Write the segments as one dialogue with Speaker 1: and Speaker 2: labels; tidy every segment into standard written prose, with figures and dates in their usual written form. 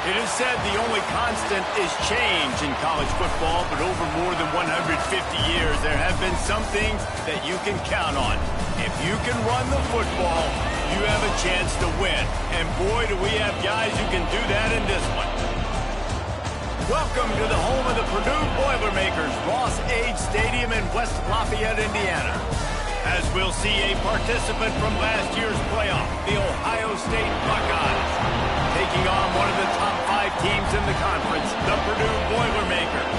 Speaker 1: It is said the only constant is change in college football, but over more than 150 years, there have been some things that you can count on. If you can run the football, you have a chance to win. And boy, do we have guys who can do that in this one. Welcome to the home of the Purdue Boilermakers, Ross Age Stadium in West Lafayette, Indiana. As we'll see a participant from last year's playoff, the Ohio State Buckeyes, taking on one of the top 5 teams in the conference, the Purdue Boilermakers.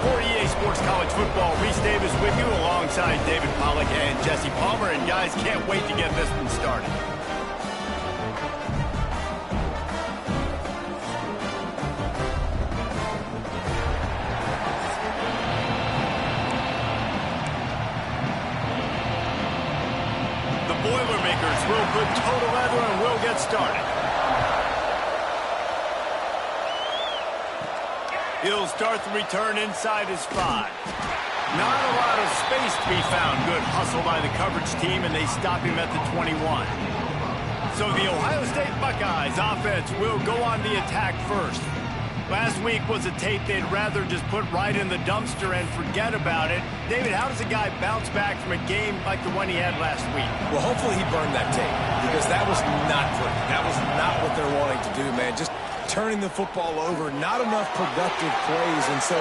Speaker 1: For EA Sports College Football, Reese Davis with you alongside David Pollack and Jesse Palmer. And guys, can't wait to get this one started. The Boilermakers will put toe to leather and we'll get started. He'll start the return inside his 5. Not a lot of space to be found. Good hustle by the coverage team, and they stop him at the 21. So the Ohio State Buckeyes offense will go on the attack first. Last week was a tape they'd rather just put right in the dumpster and forget about it. David, how does a guy bounce back from a game like the one he had last week?
Speaker 2: Well, hopefully he burned that tape, because that was not pretty. That was not what they're wanting to do, man. Just turning the football over, not enough productive plays. And so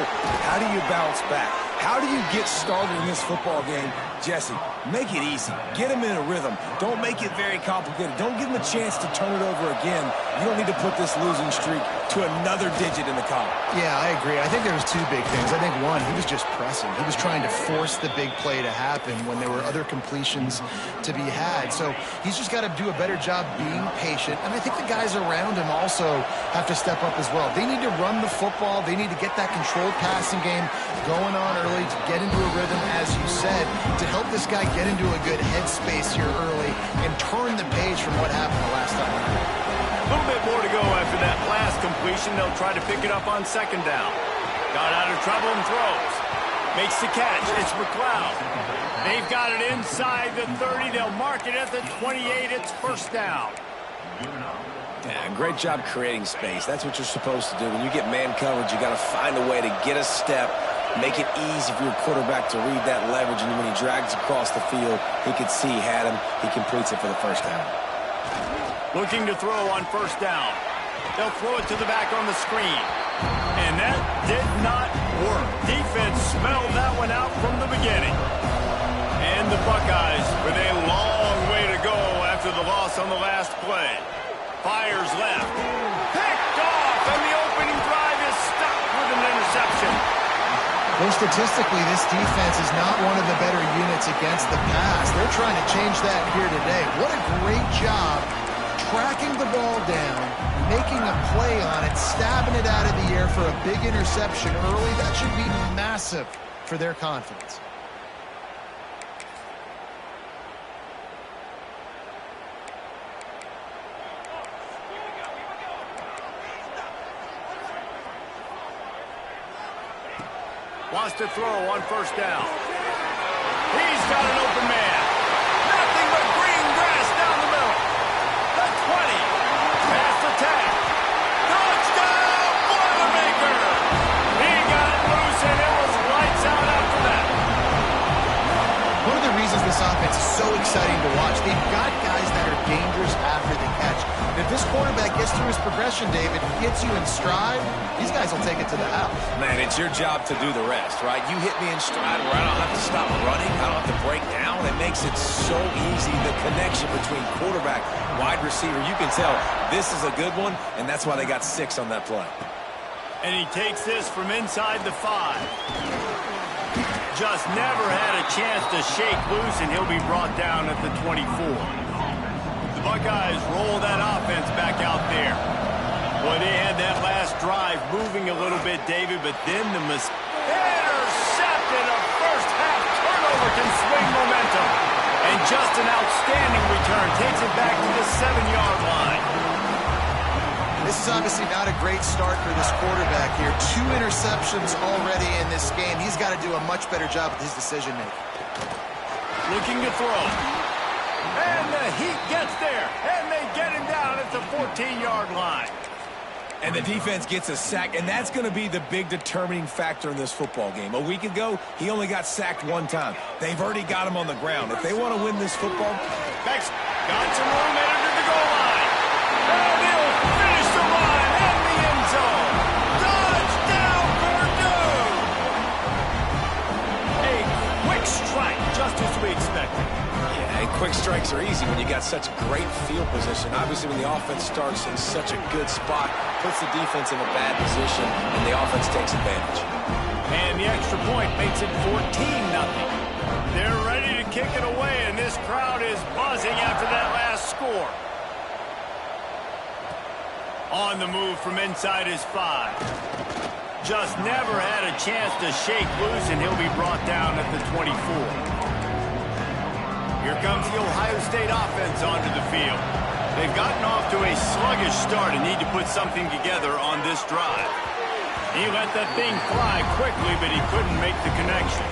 Speaker 2: how do you bounce back? How do you get started in this football game? Jesse, make it easy. Get him in a rhythm. Don't make it very complicated. Don't give him a chance to turn it over again. You don't need to put this losing streak to another digit in the column.
Speaker 3: Yeah, I agree. I think there was 2 big things. I think one, he was just pressing. He was trying to force the big play to happen when there were other completions to be had. So he's just got to do a better job being patient. And I think the guys around him also have to step up as well. They need to run the football. They need to get that controlled passing game going on early to get into a rhythm, as you said, to help this guy get into a good headspace here early and turn the page from what happened the last time.
Speaker 1: A little bit more to go after that last completion. They'll try to pick it up on 2nd down. Got out of trouble and throws. Makes the catch. It's McLeod. They've got it inside the 30. They'll mark it at the 28. It's 1st down.
Speaker 2: Yeah, great job creating space. That's what you're supposed to do. When you get man coverage, you got to find a way to get a step, make it easy for your quarterback to read that leverage, and when he drags across the field, he could see he had him. He completes it for the 1st down.
Speaker 1: Looking to throw on 1st down. They'll throw it to the back on the screen. And that did not work. Defense smelled that one out from the beginning. And the Buckeyes with a long way to go after the loss on the last play. Fires left. Picked off, and the opening drive is stopped with an interception.
Speaker 3: Well, statistically, this defense is not one of the better units against the pass. They're trying to change that here today. What a great job tracking the ball down, making a play on it, stabbing it out of the air for a big interception early. That should be massive for their confidence.
Speaker 1: Wants to throw on 1st down. He's got an open man. Nothing but green grass down the middle. The 20. Pass attack. Touchdown, Boilermaker. He got loose, and it was lights out after that.
Speaker 3: One of the reasons this offense is so exciting to watch, they've got guys that are dangerous after the catch. And if this quarterback gets through his progression, David, gets you in stride, these guys will take it to the house.
Speaker 2: Man, it's your job to do the rest, right? You hit me in stride where I don't have to stop running. I don't have to break down. It makes it so easy, the connection between quarterback, wide receiver. You can tell this is a good one, and that's why they got 6 on that play.
Speaker 1: And he takes this from inside the 5. Just never had a chance to shake loose, and he'll be brought down at the 24. The Buckeyes roll that offense back out there. Boy, they had that last drive moving a little bit, David, but then the intercepted. A first-half turnover can swing momentum. And just an outstanding return. Takes it back to the 7-yard line.
Speaker 3: This is obviously not a great start for this quarterback here. 2 interceptions already in this game. He's got to do a much better job with his decision-making.
Speaker 1: Looking to throw. And the heat gets there. And they get him down at the 14-yard line.
Speaker 2: And the defense gets a sack, and that's going to be the big determining factor in this football game. A week ago, he only got sacked one time. They've already got him on the ground. If they want to win this football...
Speaker 1: Beck's got some room entered the goal line. And he'll finish the run in the end zone. Touchdown, Purdue! A quick strike, just as we expected.
Speaker 2: Yeah, and quick strikes are easy when you got such great field position. Obviously, when the offense starts in such a good spot, puts the defense in a bad position, and the offense takes advantage.
Speaker 1: And the extra point makes it 14-0. They're ready to kick it away, and this crowd is buzzing after that last score. On the move from inside his 5. Just never had a chance to shake loose, and he'll be brought down at the 24. Here comes the Ohio State offense onto the field. They've gotten off to a sluggish start and need to put something together on this drive. He let that thing fly quickly, but he couldn't make the connection.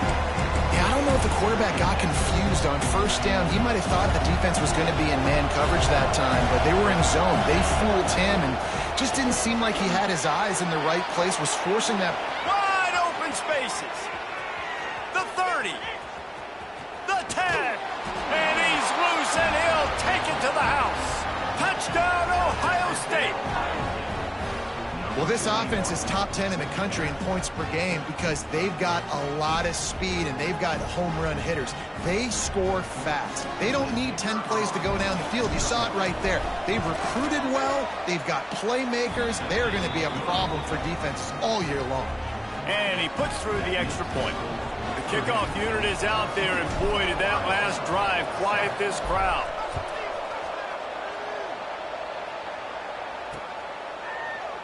Speaker 3: Yeah, I don't know if the quarterback got confused on first down. He might have thought the defense was going to be in man coverage that time, but they were in zone. They fooled him and just didn't seem like he had his eyes in the right place, was forcing that.
Speaker 1: Wide open spaces. The 30. The 10. And he's loose, and he'll take it to the house. Touchdown, Ohio State.
Speaker 3: Well, this offense is top 10 in the country in points per game because they've got a lot of speed and they've got home run hitters. They score fast. They don't need 10 plays to go down the field. You saw it right there. They've recruited well. They've got playmakers. They're going to be a problem for defenses all year long.
Speaker 1: And he puts through the extra point. The kickoff unit is out there, and boy, did that last drive quiet this crowd.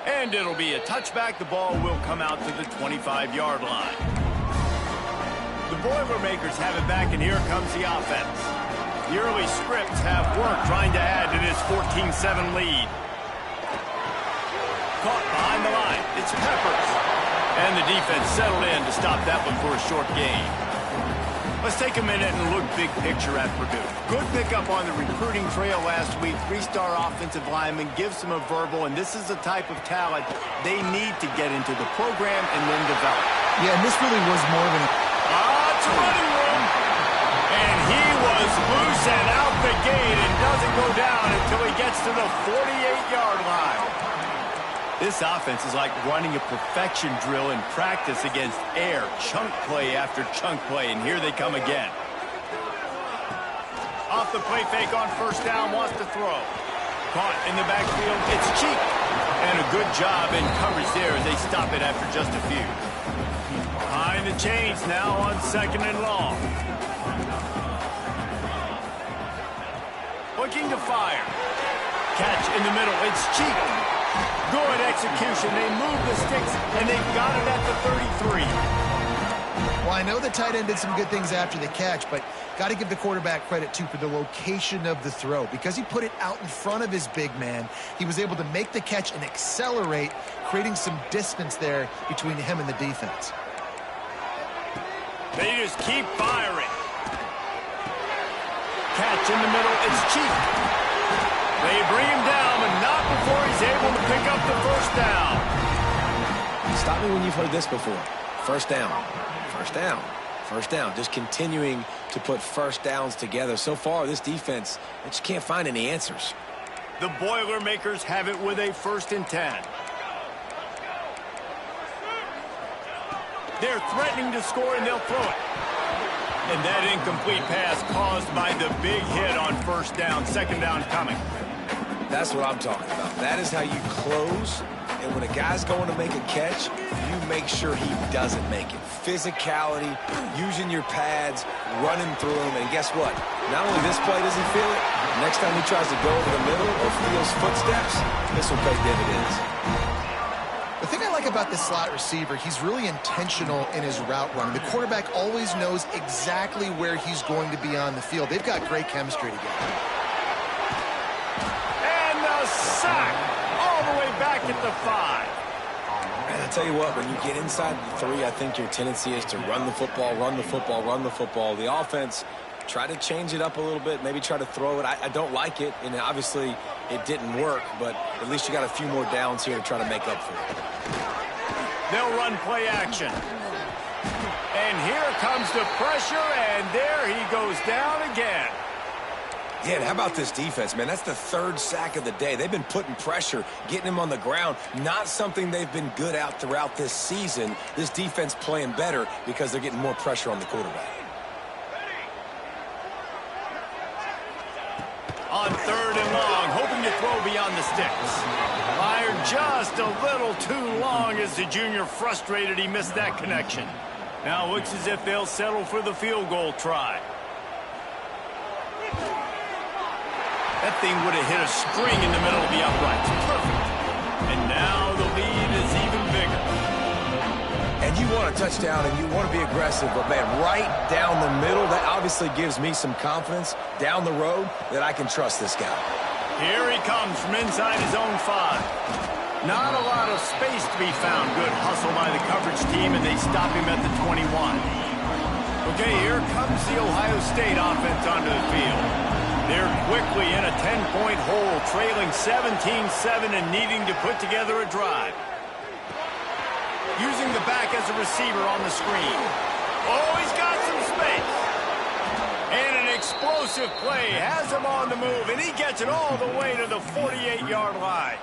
Speaker 1: And it'll be a touchback. The ball will come out to the 25-yard line. The Boilermakers have it back, and here comes the offense. The early scripts have worked trying to add to this 14-7 lead. Caught behind the line. It's Peppers. And the defense settled in to stop that one for a short gain. Let's take a minute and look big picture at Purdue. Good pickup on the recruiting trail last week. 3-star offensive lineman gives them a verbal, and this is the type of talent they need to get into the program and then develop.
Speaker 3: Yeah, and this really was more of an...
Speaker 1: It's a running room. And he was loose and out the gate and doesn't go down until he gets to the 48-yard line. This offense is like running a perfection drill in practice against air. Chunk play after chunk play, and here they come again. Off the play fake on first down, wants to throw. Caught in the backfield, it's cheap. And a good job in coverage there as they stop it after just a few. Behind the chains now on 2nd and long. Looking to fire. Catch in the middle, it's cheap. Good execution. They move the sticks, and they've got it at the 33.
Speaker 3: Well, I know the tight end did some good things after the catch, but got to give the quarterback credit, too, for the location of the throw. Because he put it out in front of his big man, he was able to make the catch and accelerate, creating some distance there between him and the defense.
Speaker 1: They just keep firing. Catch in the middle. It's cheap. They bring him down, but not before he's able to pick up the first down.
Speaker 2: Stop me when you've heard this before. First down, first down, first down. Just continuing to put first downs together. So far, this defense, they just can't find any answers.
Speaker 1: The Boilermakers have it with a 1st and 10. They're threatening to score, and they'll throw it. And that incomplete pass caused by the big hit on first down. 2nd down coming.
Speaker 2: That's what I'm talking about. That is how you close. And when a guy's going to make a catch, you make sure he doesn't make it. Physicality, using your pads, running through them. And guess what? Not only this play doesn't feel it, next time he tries to go over the middle or feels footsteps, this will pay dividends.
Speaker 3: The thing I like about this slot receiver, he's really intentional in his route running. The quarterback always knows exactly where he's going to be on the field. They've got great chemistry together.
Speaker 1: And the sack all the way back at the 5.
Speaker 2: And I tell you what, when you get inside the 3, I think your tendency is to run the football, run the football, run the football. The offense, try to change it up a little bit, maybe try to throw it. I don't like it, and obviously it didn't work, but at least you got a few more downs here to try to make up for it.
Speaker 1: They'll run play action. And here comes the pressure, and there he goes down again.
Speaker 2: Yeah, and how about this defense, man? That's the third sack of the day. They've been putting pressure, getting him on the ground. Not something they've been good at throughout this season. This defense playing better because they're getting more pressure on the quarterback.
Speaker 1: On 3rd and long, hoping to throw beyond the sticks. Fired just a little too long as the junior frustrated he missed that connection. Now it looks as if they'll settle for the field goal try. That thing would have hit a string in the middle of the uprights. Perfect. And now the lead is even bigger.
Speaker 2: And you want a touchdown and you want to be aggressive, but, man, right down the middle, that obviously gives me some confidence down the road that I can trust this guy.
Speaker 1: Here he comes from inside his own 5. Not a lot of space to be found. Good hustle by the coverage team, and they stop him at the 21. Okay, here comes the Ohio State offense onto the field. They're quickly in a 10-point hole, trailing 17-7 and needing to put together a drive. Using the back as a receiver on the screen. Oh, he's got some space. And an explosive play has him on the move, and he gets it all the way to the 48-yard line.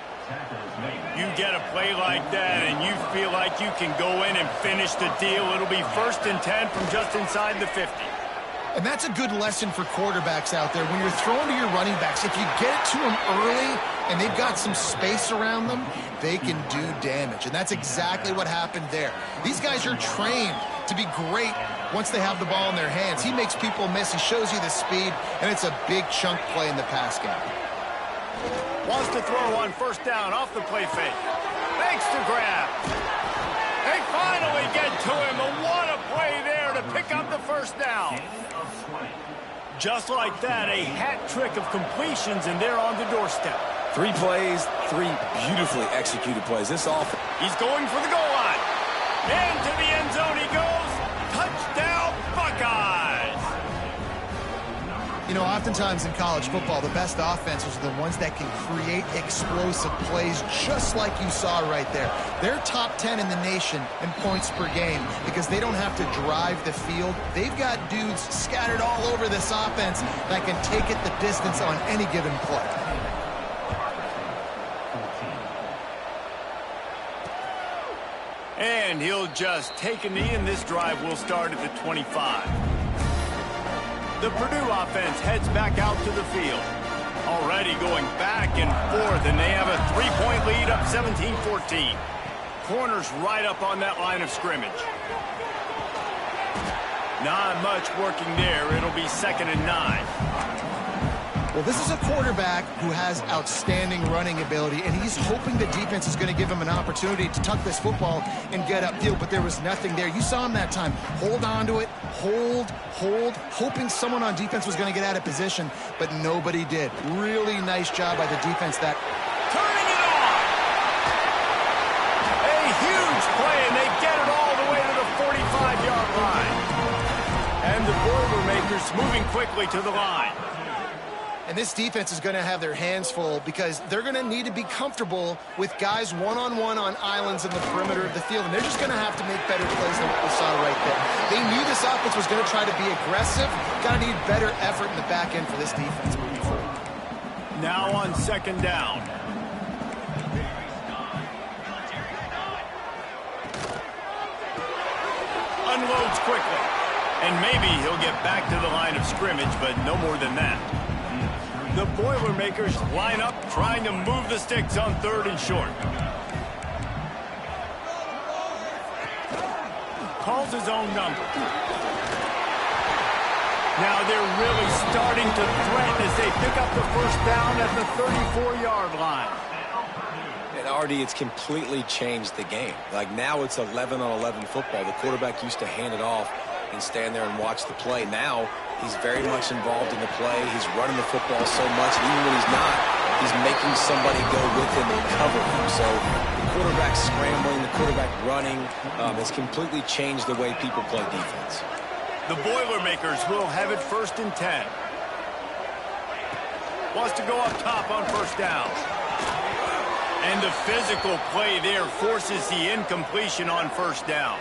Speaker 1: You get a play like that, and you feel like you can go in and finish the deal. It'll be 1st and 10 from just inside the 50.
Speaker 3: And that's a good lesson for quarterbacks out there. When you're throwing to your running backs, if you get it to them early and they've got some space around them, they can do damage. And that's exactly what happened there. These guys are trained to be great once they have the ball in their hands. He makes people miss. He shows you the speed, and it's a big chunk play in the pass game.
Speaker 1: Wants to throw on 1st down off the play fake. Makes the grab. They finally get to him. And what a play there to pick up the 1st down. Just like that, a hat trick of completions, and they're on the doorstep.
Speaker 2: 3 plays, 3 beautifully executed plays. This offense.
Speaker 1: He's going for the goal line. Into the end zone he goes. Touchdown, Buckeyes.
Speaker 3: You know, oftentimes in college football, the best offenses are the ones that can create explosive plays, just like you saw right there. They're top 10 in the nation in points per game because they don't have to drive the field. They've got dudes scattered all over this offense that can take it the distance on any given play.
Speaker 1: And he'll just take a knee, and this drive will start at the 25. The Purdue offense heads back out to the field. Already going back and forth, and they have a 3-point lead up 17-14. Corners right up on that line of scrimmage. Not much working there. It'll be 2nd and 9.
Speaker 3: Well, this is a quarterback who has outstanding running ability, and he's hoping the defense is going to give him an opportunity to tuck this football and get upfield, but there was nothing there. You saw him that time. Hold on to it, hold, hoping someone on defense was going to get out of position, but nobody did. Really nice job by the defense that...
Speaker 1: Turning it on! A huge play, and they get it all the way to the 45-yard line. And the Boilermakers moving quickly to the line.
Speaker 3: And this defense is going to have their hands full because they're going to need to be comfortable with guys one-on-one on islands in the perimeter of the field. And they're just going to have to make better plays than what we saw right there. They knew this offense was going to try to be aggressive. Got to need better effort in the back end for this defense moving forward.
Speaker 1: Now on 2nd down. Unloads quickly. And maybe he'll get back to the line of scrimmage, but no more than that. The Boilermakers line up, trying to move the sticks on 3rd and short. Calls his own number. Now they're really starting to threaten as they pick up the 1st down at the 34-yard line.
Speaker 2: And Artie, it's completely changed the game. Like now it's 11-on-11 football. The quarterback used to hand it off and stand there and watch the play. Now he's very much involved in the play. He's running the football so much. Even when he's not, he's making somebody go with him and cover him. So the quarterback scrambling, the quarterback running has completely changed the way people play defense.
Speaker 1: The Boilermakers will have it 1st and 10. Wants to go up top on first down. And the physical play there forces the incompletion on first down.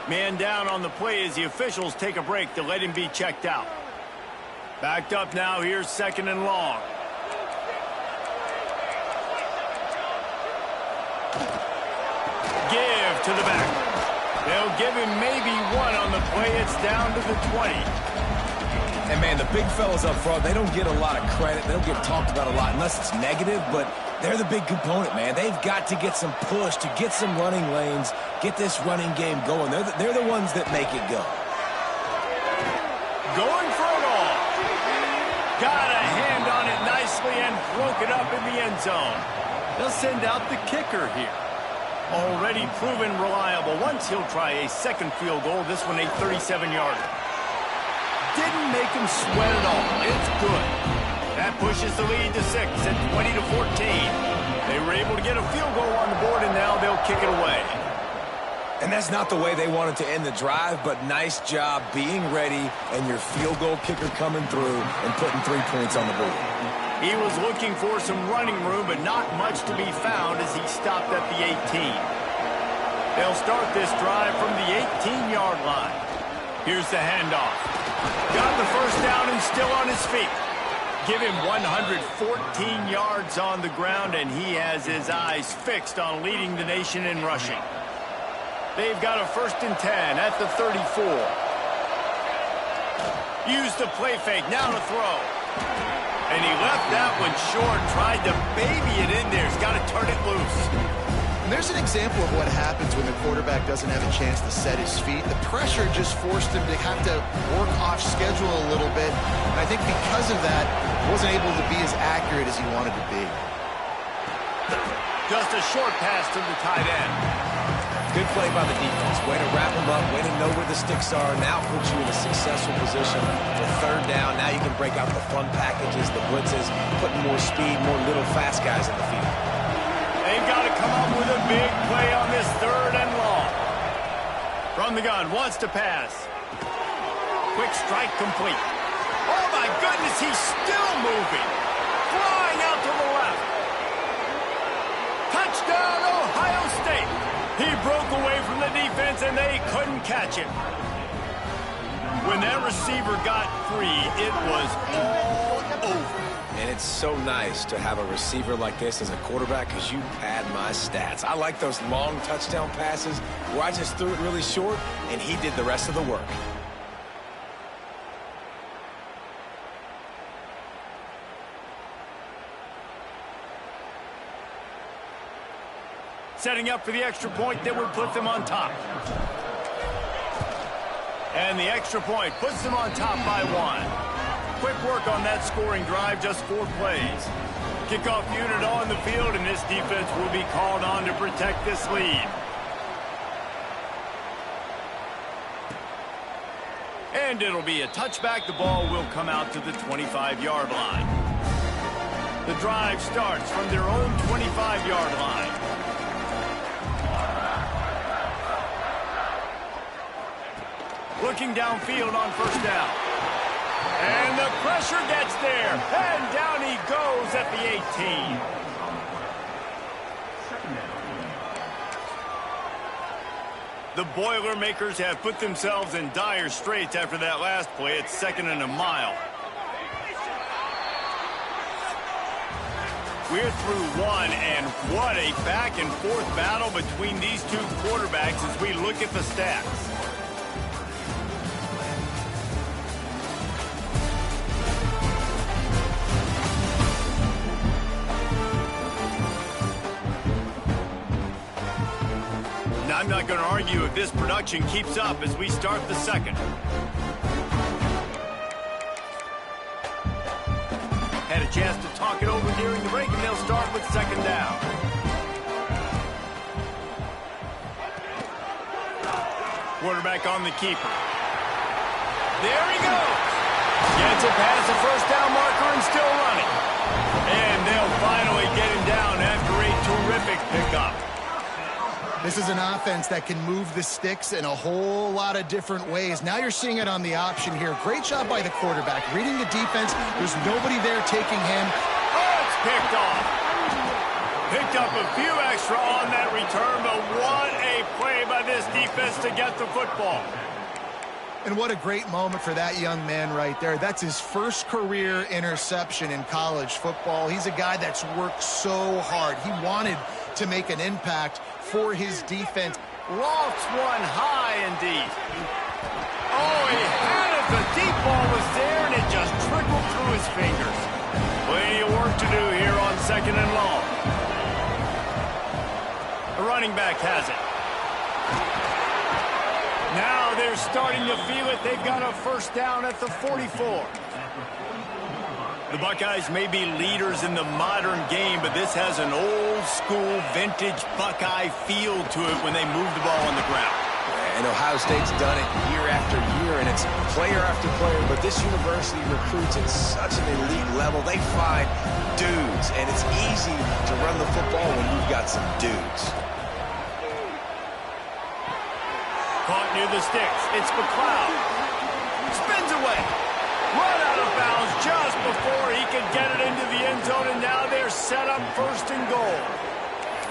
Speaker 1: Man down on the play as the officials take a break to let him be checked out. Backed up now, here's 2nd and long. Give to the back. They'll give him maybe 1 on the play. It's down to the 20.
Speaker 2: And, man, the big fellas up front, they don't get a lot of credit. They don't get talked about a lot unless it's negative, but they're the big component, man. They've got to get some push, to get some running lanes, get this running game going. They're the ones that make it go.
Speaker 1: Going for it all. Got a hand on it nicely and broke it up in the end zone. They'll send out the kicker here. Already proven reliable. Once he'll try a second field goal. This one a 37-yarder. Didn't make him sweat at all. It's good. That pushes the lead to 6 at 20-14. They were able to get a field goal on the board, and now they'll kick it away.
Speaker 2: And that's not the way they wanted to end the drive, but nice job being ready and your field goal kicker coming through and putting 3 points on the board.
Speaker 1: He was looking for some running room, but not much to be found as he stopped at the 18. They'll start this drive from the 18-yard line. Here's the handoff. Got the first down and still on his feet. Give him 114 yards on the ground, and he has his eyes fixed on leading the nation in rushing. They've got a 1st and 10 at the 34. Use the play fake, now to throw. And he left that one short, tried to baby it in there. He's got to turn it loose.
Speaker 3: And there's an example of what happens when the quarterback doesn't have a chance to set his feet. The pressure just forced him to have to work off schedule a little bit. And I think because of that, he wasn't able to be as accurate as he wanted to be.
Speaker 1: Just a short pass to the tight end.
Speaker 2: Good play by the defense. Way to wrap them up, way to know where the sticks are. Now puts you in a successful position for 3rd down. Now you can break out the fun packages, the blitzes, putting more speed, more little fast guys in the field.
Speaker 1: They've got to come up with a big play on this 3rd and long. From the gun, wants to pass. Quick strike complete. Oh, my goodness, he's still moving. Flying out to the left. Touchdown, Ohio State. He broke away from the defense, and they couldn't catch him. When that receiver got free, it was all over.
Speaker 2: And it's so nice to have a receiver like this as a quarterback because you pad my stats. I like those long touchdown passes where I just threw it really short, and he did the rest of the work.
Speaker 1: Setting up for the extra point that would put them on top. And the extra point puts them on top by 1. Quick work on that scoring drive, just 4 plays. Kickoff unit on the field, and this defense will be called on to protect this lead. And it'll be a touchback. The ball will come out to the 25-yard line. The drive starts from their own 25-yard line. Looking downfield on first down. And the pressure gets there. And down he goes at the 18. The Boilermakers have put themselves in dire straits after that last play. It's 2nd and a mile. We're through 1, and what a back-and-forth battle between these two quarterbacks as we look at the stats. I'm not going to argue if this production keeps up as we start the 2nd. Had a chance to talk it over during the break, and they'll start with 2nd down. Quarterback on the keeper. There he goes. Gets it past the first down marker and still running. And they'll finally get him down after a terrific pickup.
Speaker 3: This is an offense that can move the sticks in a whole lot of different ways. Now you're seeing it on the option here. Great job by the quarterback. Reading the defense. There's nobody there taking him.
Speaker 1: Oh, it's picked off. Picked up a few extra on that return, but what a play by this defense to get the football.
Speaker 3: And what a great moment for that young man right there. That's his first career interception in college football. He's a guy that's worked so hard. He wanted to make an impact for his defense.
Speaker 1: Lofts one high indeed. Oh, he had it. The deep ball was there, and it just trickled through his fingers. Plenty of work to do here on 2nd and long. The running back has it. Now they're starting to feel it. They've got a first down at the 44. The Buckeyes may be leaders in the modern game, but this has an old-school, vintage Buckeye feel to it when they move the ball on the ground.
Speaker 2: And Ohio State's done it year after year, and it's player after player. But this university recruits at such an elite level. They find dudes, and it's easy to run the football when you've got some dudes.
Speaker 1: Caught near the sticks. It's McLeod. Spins away. Run out of bounds just before he could get it into the end zone, and now they're set up 1st and goal.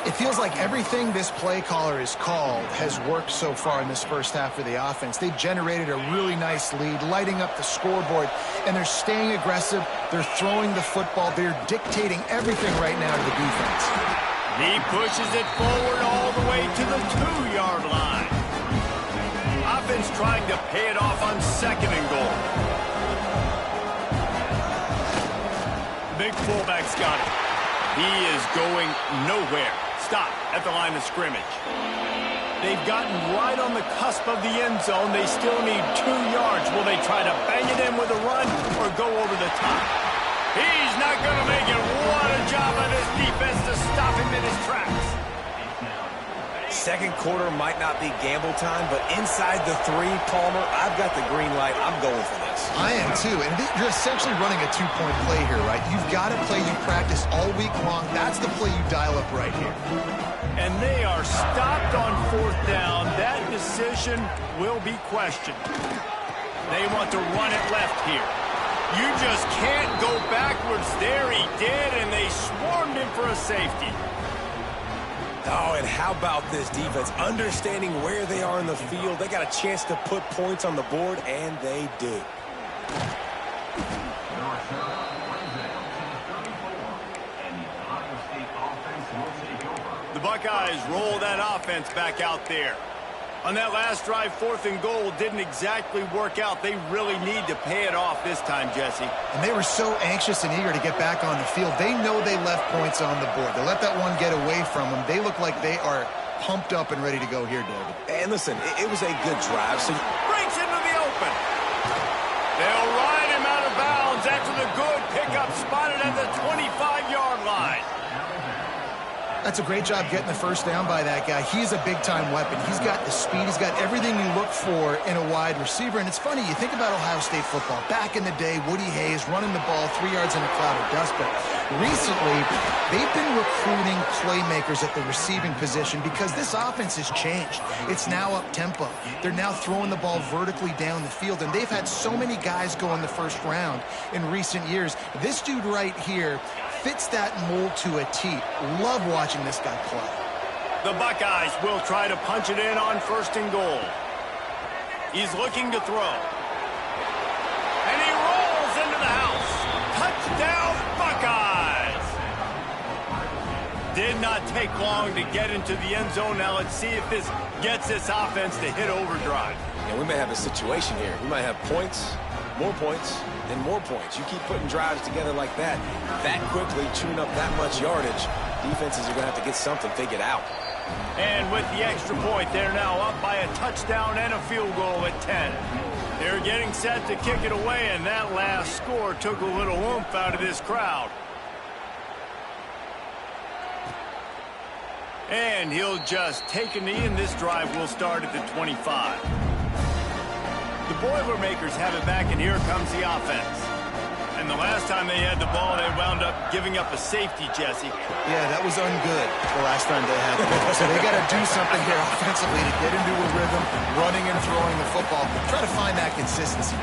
Speaker 3: It feels like everything this play caller has called has worked so far in this first half of the offense. They've generated a really nice lead, lighting up the scoreboard, and they're staying aggressive. They're throwing the football. They're dictating everything right now to the defense.
Speaker 1: He pushes it forward all the way to the 2-yard line. Offense trying to pay it off on 2nd and goal. Big fullback's got it. He is going nowhere. Stop at the line of scrimmage. They've gotten right on the cusp of the end zone. They still need 2 yards. Will they try to bang it in with a run or go over the top? He's not going to make it. What a job by this defense to stop him in his tracks.
Speaker 2: Second quarter might not be gamble time, but inside the 3, Palmer, I've got the green light. I'm going for this.
Speaker 3: I am too, and you're essentially running a 2-point play here, right? You've got a play you practice all week long. That's the play you dial up right here.
Speaker 1: And they are stopped on 4th down. That decision will be questioned. They want to run it left here. You just can't go backwards. There he did, and they swarmed him for a safety.
Speaker 2: Oh, and how about this defense? Understanding where they are in the field. They got a chance to put points on the board, and they do.
Speaker 1: The Buckeyes roll that offense back out there. On that last drive, 4th and goal didn't exactly work out. They really need to pay it off this time, Jesse.
Speaker 3: And they were so anxious and eager to get back on the field. They know they left points on the board. They let that one get away from them. They look like they are pumped up and ready to go here, David.
Speaker 2: And listen, it was a good drive. So
Speaker 1: breaks into the open. They'll ride him out of bounds after the good pickup spotted at the 25-yard line.
Speaker 3: That's a great job getting the first down by that guy. He's a big-time weapon. He's got the speed. He's got everything you look for in a wide receiver. And it's funny, you think about Ohio State football. Back in the day, Woody Hayes running the ball 3 yards in a cloud of dust. But recently, they've been recruiting playmakers at the receiving position because this offense has changed. It's now up-tempo. They're now throwing the ball vertically down the field. And they've had so many guys go in the first round in recent years. This dude right here fits that mold to a T. Love watching this guy play.
Speaker 1: The Buckeyes will try to punch it in on 1st and goal. He's looking to throw. And he rolls into the house. Touchdown, Buckeyes! Did not take long to get into the end zone. Now let's see if this gets this offense to hit overdrive.
Speaker 2: Yeah, we may have a situation here. We might have points, more points, and more points. You keep putting drives together like that quickly, chewing up that much yardage, defenses are going to have to get something figured out.
Speaker 1: And with the extra point, they're now up by a touchdown and a field goal at 10. They're getting set to kick it away, and that last score took a little oomph out of this crowd. And he'll just take a knee, and this drive will start at the 25. The Boilermakers have it back, and here comes the offense. And and the last time they had the ball, they wound up giving up a safety, Jesse.
Speaker 3: Yeah, that was ungood the last time they had the ball. So they got to do something here offensively to get into a rhythm, running and throwing the football. Try to find that consistency.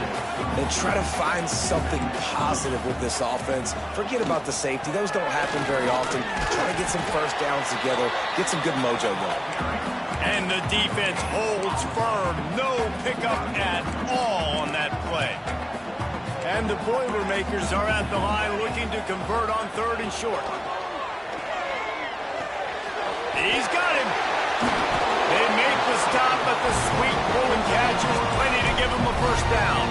Speaker 2: And try to find something positive with this offense. Forget about the safety. Those don't happen very often. Try to get some first downs together, get some good mojo going.
Speaker 1: And the defense holds firm. No pickup at all on that play. And the Boilermakers are at the line looking to convert on 3rd and short. He's got him. They make the stop, but the sweet pull and catch is plenty to give him a first down.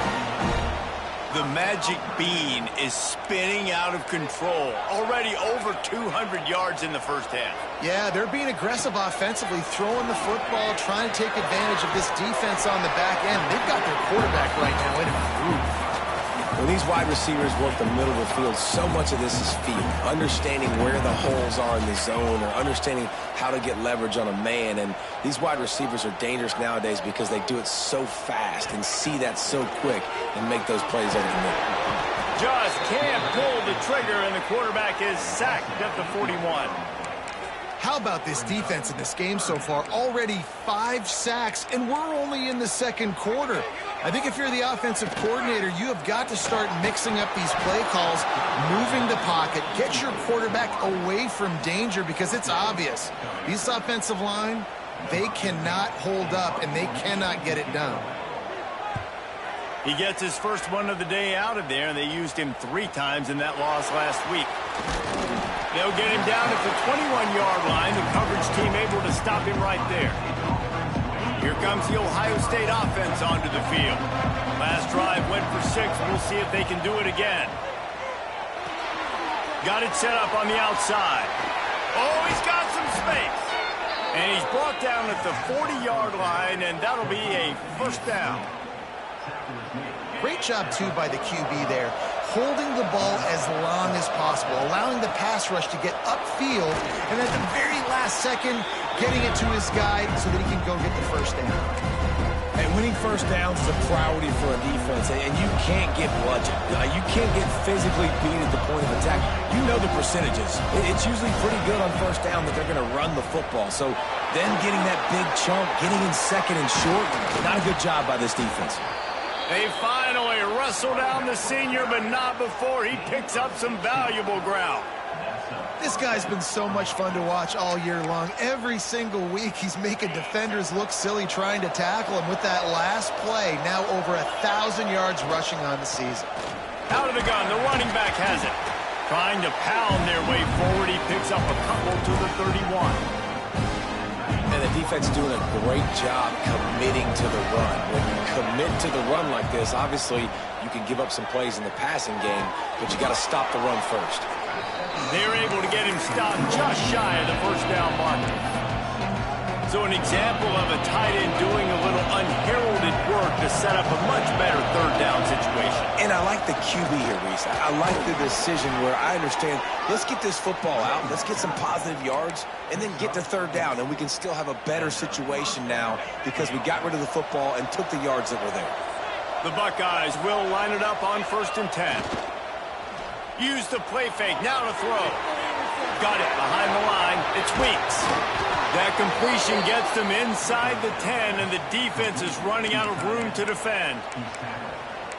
Speaker 1: The magic bean is spinning out of control. Already over 200 yards in the first half.
Speaker 3: Yeah, they're being aggressive offensively, throwing the football, trying to take advantage of this defense on the back end. They've got their quarterback right now in a groove.
Speaker 2: When these wide receivers work the middle of the field, so much of this is feel. Understanding where the holes are in the zone or understanding how to get leverage on a man. And these wide receivers are dangerous nowadays because they do it so fast and see that so quick and make those plays over the middle.
Speaker 1: Just can't pull the trigger, and the quarterback is sacked at the 41.
Speaker 3: How about this defense in this game so far? Already 5 sacks, and we're only in the second quarter. I think if you're the offensive coordinator, you have got to start mixing up these play calls, moving the pocket, get your quarterback away from danger because it's obvious. This offensive line, they cannot hold up, and they cannot get it done.
Speaker 1: He gets his first one of the day out of there, and they used him 3 times in that loss last week. They'll get him down at the 21-yard line. The coverage team able to stop him right there. Here comes the Ohio State offense onto the field. Last drive went for 6. We'll see if they can do it again. Got it set up on the outside. Oh, he's got some space. And he's brought down at the 40-yard line, and that'll be a first down.
Speaker 3: Great job, too, by the QB there, holding the ball as long as possible, allowing the pass rush to get upfield, and at the very last second, getting it to his guy so that he can go get the first down.
Speaker 2: And winning first downs is a priority for a defense, and you can't get bludgeoned. You can't get physically beat at the point of attack. You know the percentages. It's usually pretty good on first down that they're going to run the football. So then getting that big chunk, getting in second and short, not a good job by this defense.
Speaker 1: They finally wrestle down the senior, but not before he picks up some valuable ground.
Speaker 3: This guy's been so much fun to watch all year long. Every single week, he's making defenders look silly trying to tackle him with that last play. Now over 1,000 yards rushing on the season.
Speaker 1: Out of the gun, the running back has it. Trying to pound their way forward, he picks up a couple to the 31.
Speaker 2: And the defense doing a great job committing to the run. When you commit to the run like this, obviously you can give up some plays in the passing game, but you got to stop the run first.
Speaker 1: They're able to get him stopped just shy of the first down marker. So an example of a tight end doing a little unheralded work to set up a much better third down situation.
Speaker 2: And I like the QB here, Reese. I like the decision where I understand, let's get this football out, let's get some positive yards, and then get to third down, and we can still have a better situation now because we got rid of the football and took the yards that were there.
Speaker 1: The Buckeyes will line it up on 1st and 10. Use the play fake, now to throw. Got it behind the line, it's Weeks. That completion gets them inside the 10, and the defense is running out of room to defend.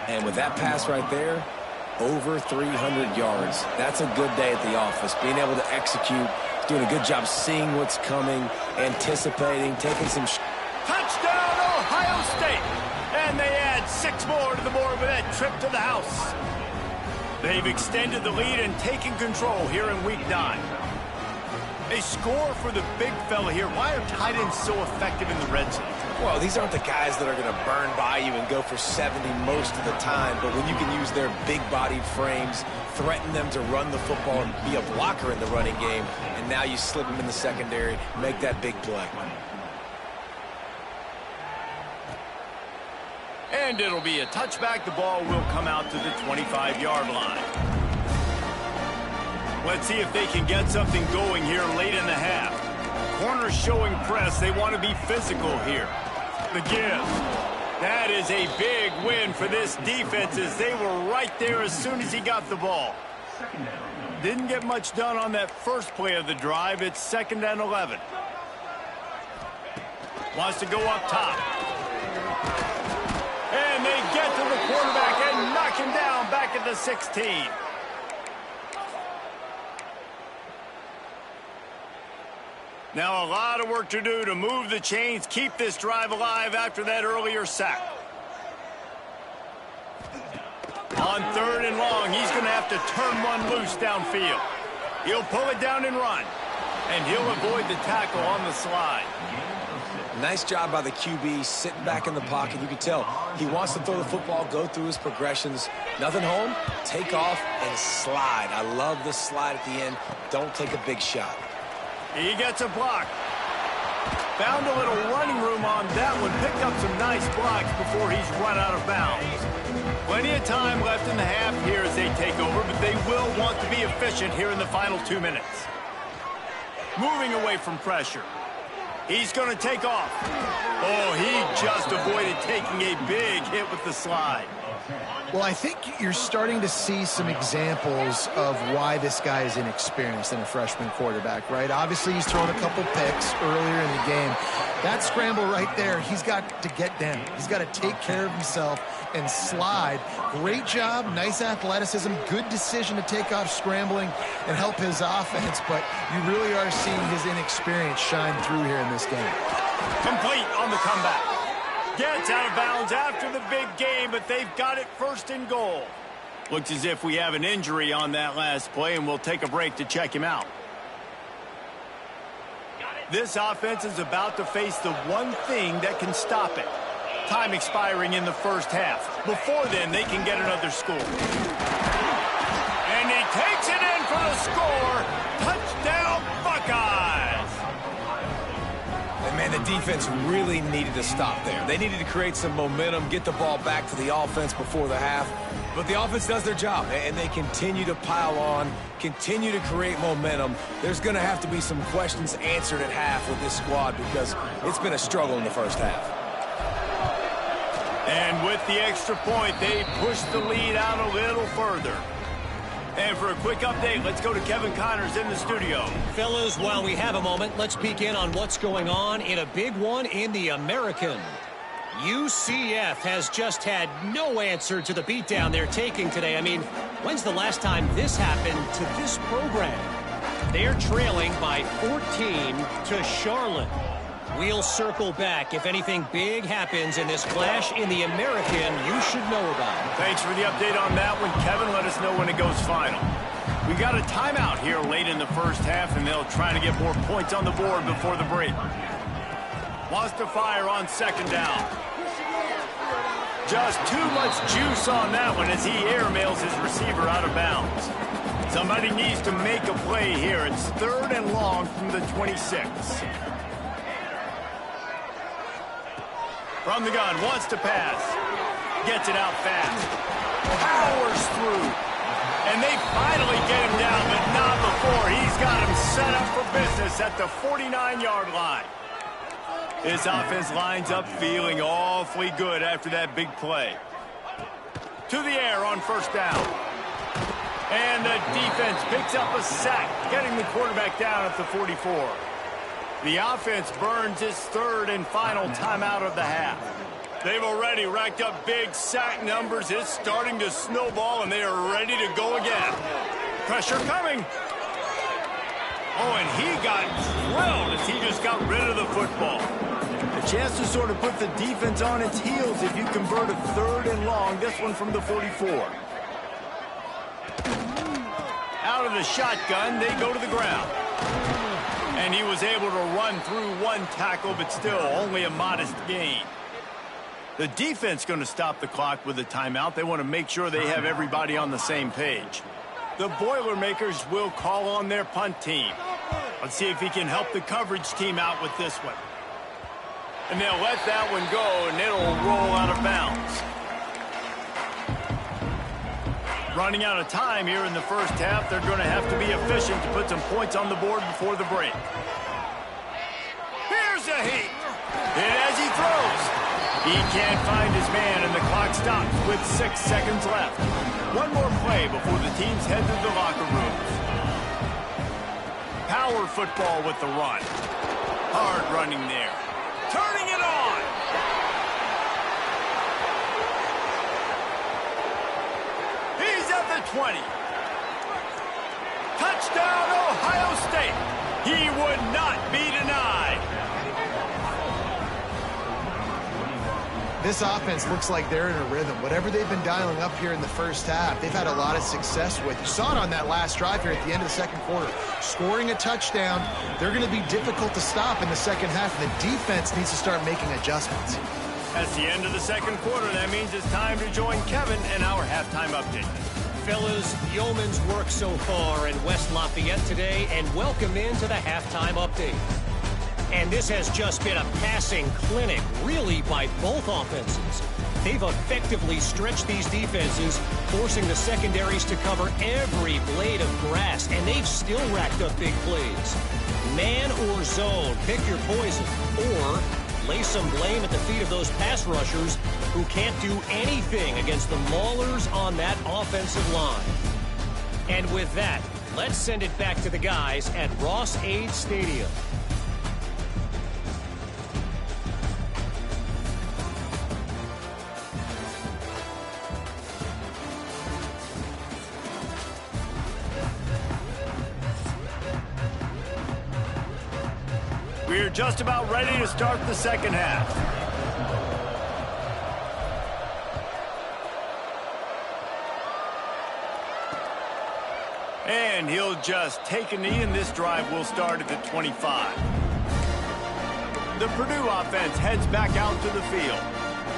Speaker 2: And with that pass right there, over 300 yards. That's a good day at the office. Being able to execute, doing a good job seeing what's coming, anticipating, taking some
Speaker 1: Touchdown, Ohio State! And they add 6 more to the board with that trip to the house. They've extended the lead and taken control here in Week 9. A score for the big fella here. Why are tight ends so effective in the red zone?
Speaker 2: Well, these aren't the guys that are going to burn by you and go for 70 most of the time, but when you can use their big-bodied frames, threaten them to run the football and be a blocker in the running game, and now you slip them in the secondary, make that big play.
Speaker 1: And it'll be a touchback. The ball will come out to the 25-yard line. Let's see if they can get something going here late in the half. Corners showing press. They want to be physical here. The give. That is a big win for this defense as they were right there as soon as he got the ball. Didn't get much done on that first play of the drive. It's 2nd and 11. Wants to go up top. And they get to the quarterback and knock him down back at the 16. Now a lot of work to do to move the chains, keep this drive alive after that earlier sack. On 3rd and long, he's going to have to turn one loose downfield. He'll pull it down and run, and he'll avoid the tackle on the slide.
Speaker 2: Nice job by the QB sitting back in the pocket. You can tell he wants to throw the football, go through his progressions. Nothing home, take off, and slide. I love the slide at the end. Don't take a big shot.
Speaker 1: He gets a block. Found a little running room on that one. Picked up some nice blocks before he's run out of bounds. Plenty of time left in the half here as they take over, but they will want to be efficient here in the final 2 minutes. Moving away from pressure. He's going to take off. Oh, he just avoided taking a big hit with the slide.
Speaker 3: Well, I think you're starting to see some examples of why this guy is inexperienced in a freshman quarterback, right? Obviously, he's thrown a couple picks earlier in the game. That scramble right there, he's got to get down. He's got to take care of himself and slide. Great job, nice athleticism, good decision to take off scrambling and help his offense, but you really are seeing his inexperience shine through here in this game.
Speaker 1: Complete on the comeback. Gets out of bounds after the big game, but they've got it 1st and goal. Looks as if we have an injury on that last play, and we'll take a break to check him out. This offense is about to face the one thing that can stop it. Time expiring in the first half. Before then, they can get another score. And he takes it in for the score. Touchdown, Buckeyes!
Speaker 2: And man, the defense really needed to stop there. They needed to create some momentum, get the ball back to the offense before the half. But the offense does their job, and they continue to pile on, continue to create momentum. There's going to have to be some questions answered at half with this squad because it's been a struggle in the first half.
Speaker 1: And with the extra point, they push the lead out a little further. And for a quick update, let's go to Kevin Connors in the studio.
Speaker 4: Fellas, while we have a moment, let's peek in on what's going on in a big one in the American. UCF has just had no answer to the beatdown they're taking today. I mean, when's the last time this happened to this program? They're trailing by 14 to Charlotte. We'll circle back. If anything big happens in this clash in the American, you should know about.
Speaker 1: Thanks for the update on that one, Kevin. Let us know when it goes final. We got a timeout here late in the first half, and they'll try to get more points on the board before the break. Wants to fire on 2nd down. Just too much juice on that one as he airmails his receiver out of bounds. Somebody needs to make a play here. It's 3rd and long from the 26. From the gun, wants to pass. Gets it out fast. Powers through. And they finally get him down, but not before. He's got him set up for business at the 49-yard line. This offense lines up feeling awfully good after that big play. To the air on 1st down. And the defense picks up a sack, getting the quarterback down at the 44. The offense burns its 3rd and final timeout of the half. They've already racked up big sack numbers. It's starting to snowball, and they are ready to go again. Pressure coming. Oh, and he got drilled as he just got rid of the football. A chance to sort of put the defense on its heels if you convert a 3rd and long. This one from the 44. Out of the shotgun, they go to the ground. And he was able to run through one tackle, but still only a modest gain. The defense going to stop the clock with a timeout. They want to make sure they have everybody on the same page. The Boilermakers will call on their punt team. Let's see if he can help the coverage team out with this one. And they'll let that one go, and it'll roll out of bounds. Running out of time here in the first half. They're going to have to be efficient to put some points on the board before the break. Here's a hit. And as he throws, He can't find his man, and the clock stops with 6 seconds left. One more play before the teams head to the locker rooms. Power football with the run. Hard running there. Turning it on. He's at the 20. Touchdown, Ohio State. He would not be denied.
Speaker 3: This offense looks like they're in a rhythm. Whatever they've been dialing up here in the first half, they've had a lot of success with. You saw it on that last drive here at the end of the second quarter. Scoring a touchdown, they're going to be difficult to stop in the second half. The defense needs to start making adjustments.
Speaker 1: That's the end of the second quarter. That means it's time to join Kevin in our halftime update.
Speaker 4: Fellas, yeoman's work so far in West Lafayette today, and welcome into the halftime update. And this has just been a passing clinic, really, by both offenses. They've effectively stretched these defenses, forcing the secondaries to cover every blade of grass, and they've still racked up big plays. Man or zone, pick your poison, or lay some blame at the feet of those pass rushers who can't do anything against the maulers on that offensive line. And with that, let's send it back to the guys at Ross-Ade Stadium.
Speaker 1: We're just about ready to start the second half. And he'll just take a knee, and this drive will start at the 25. The Purdue offense heads back out to the field.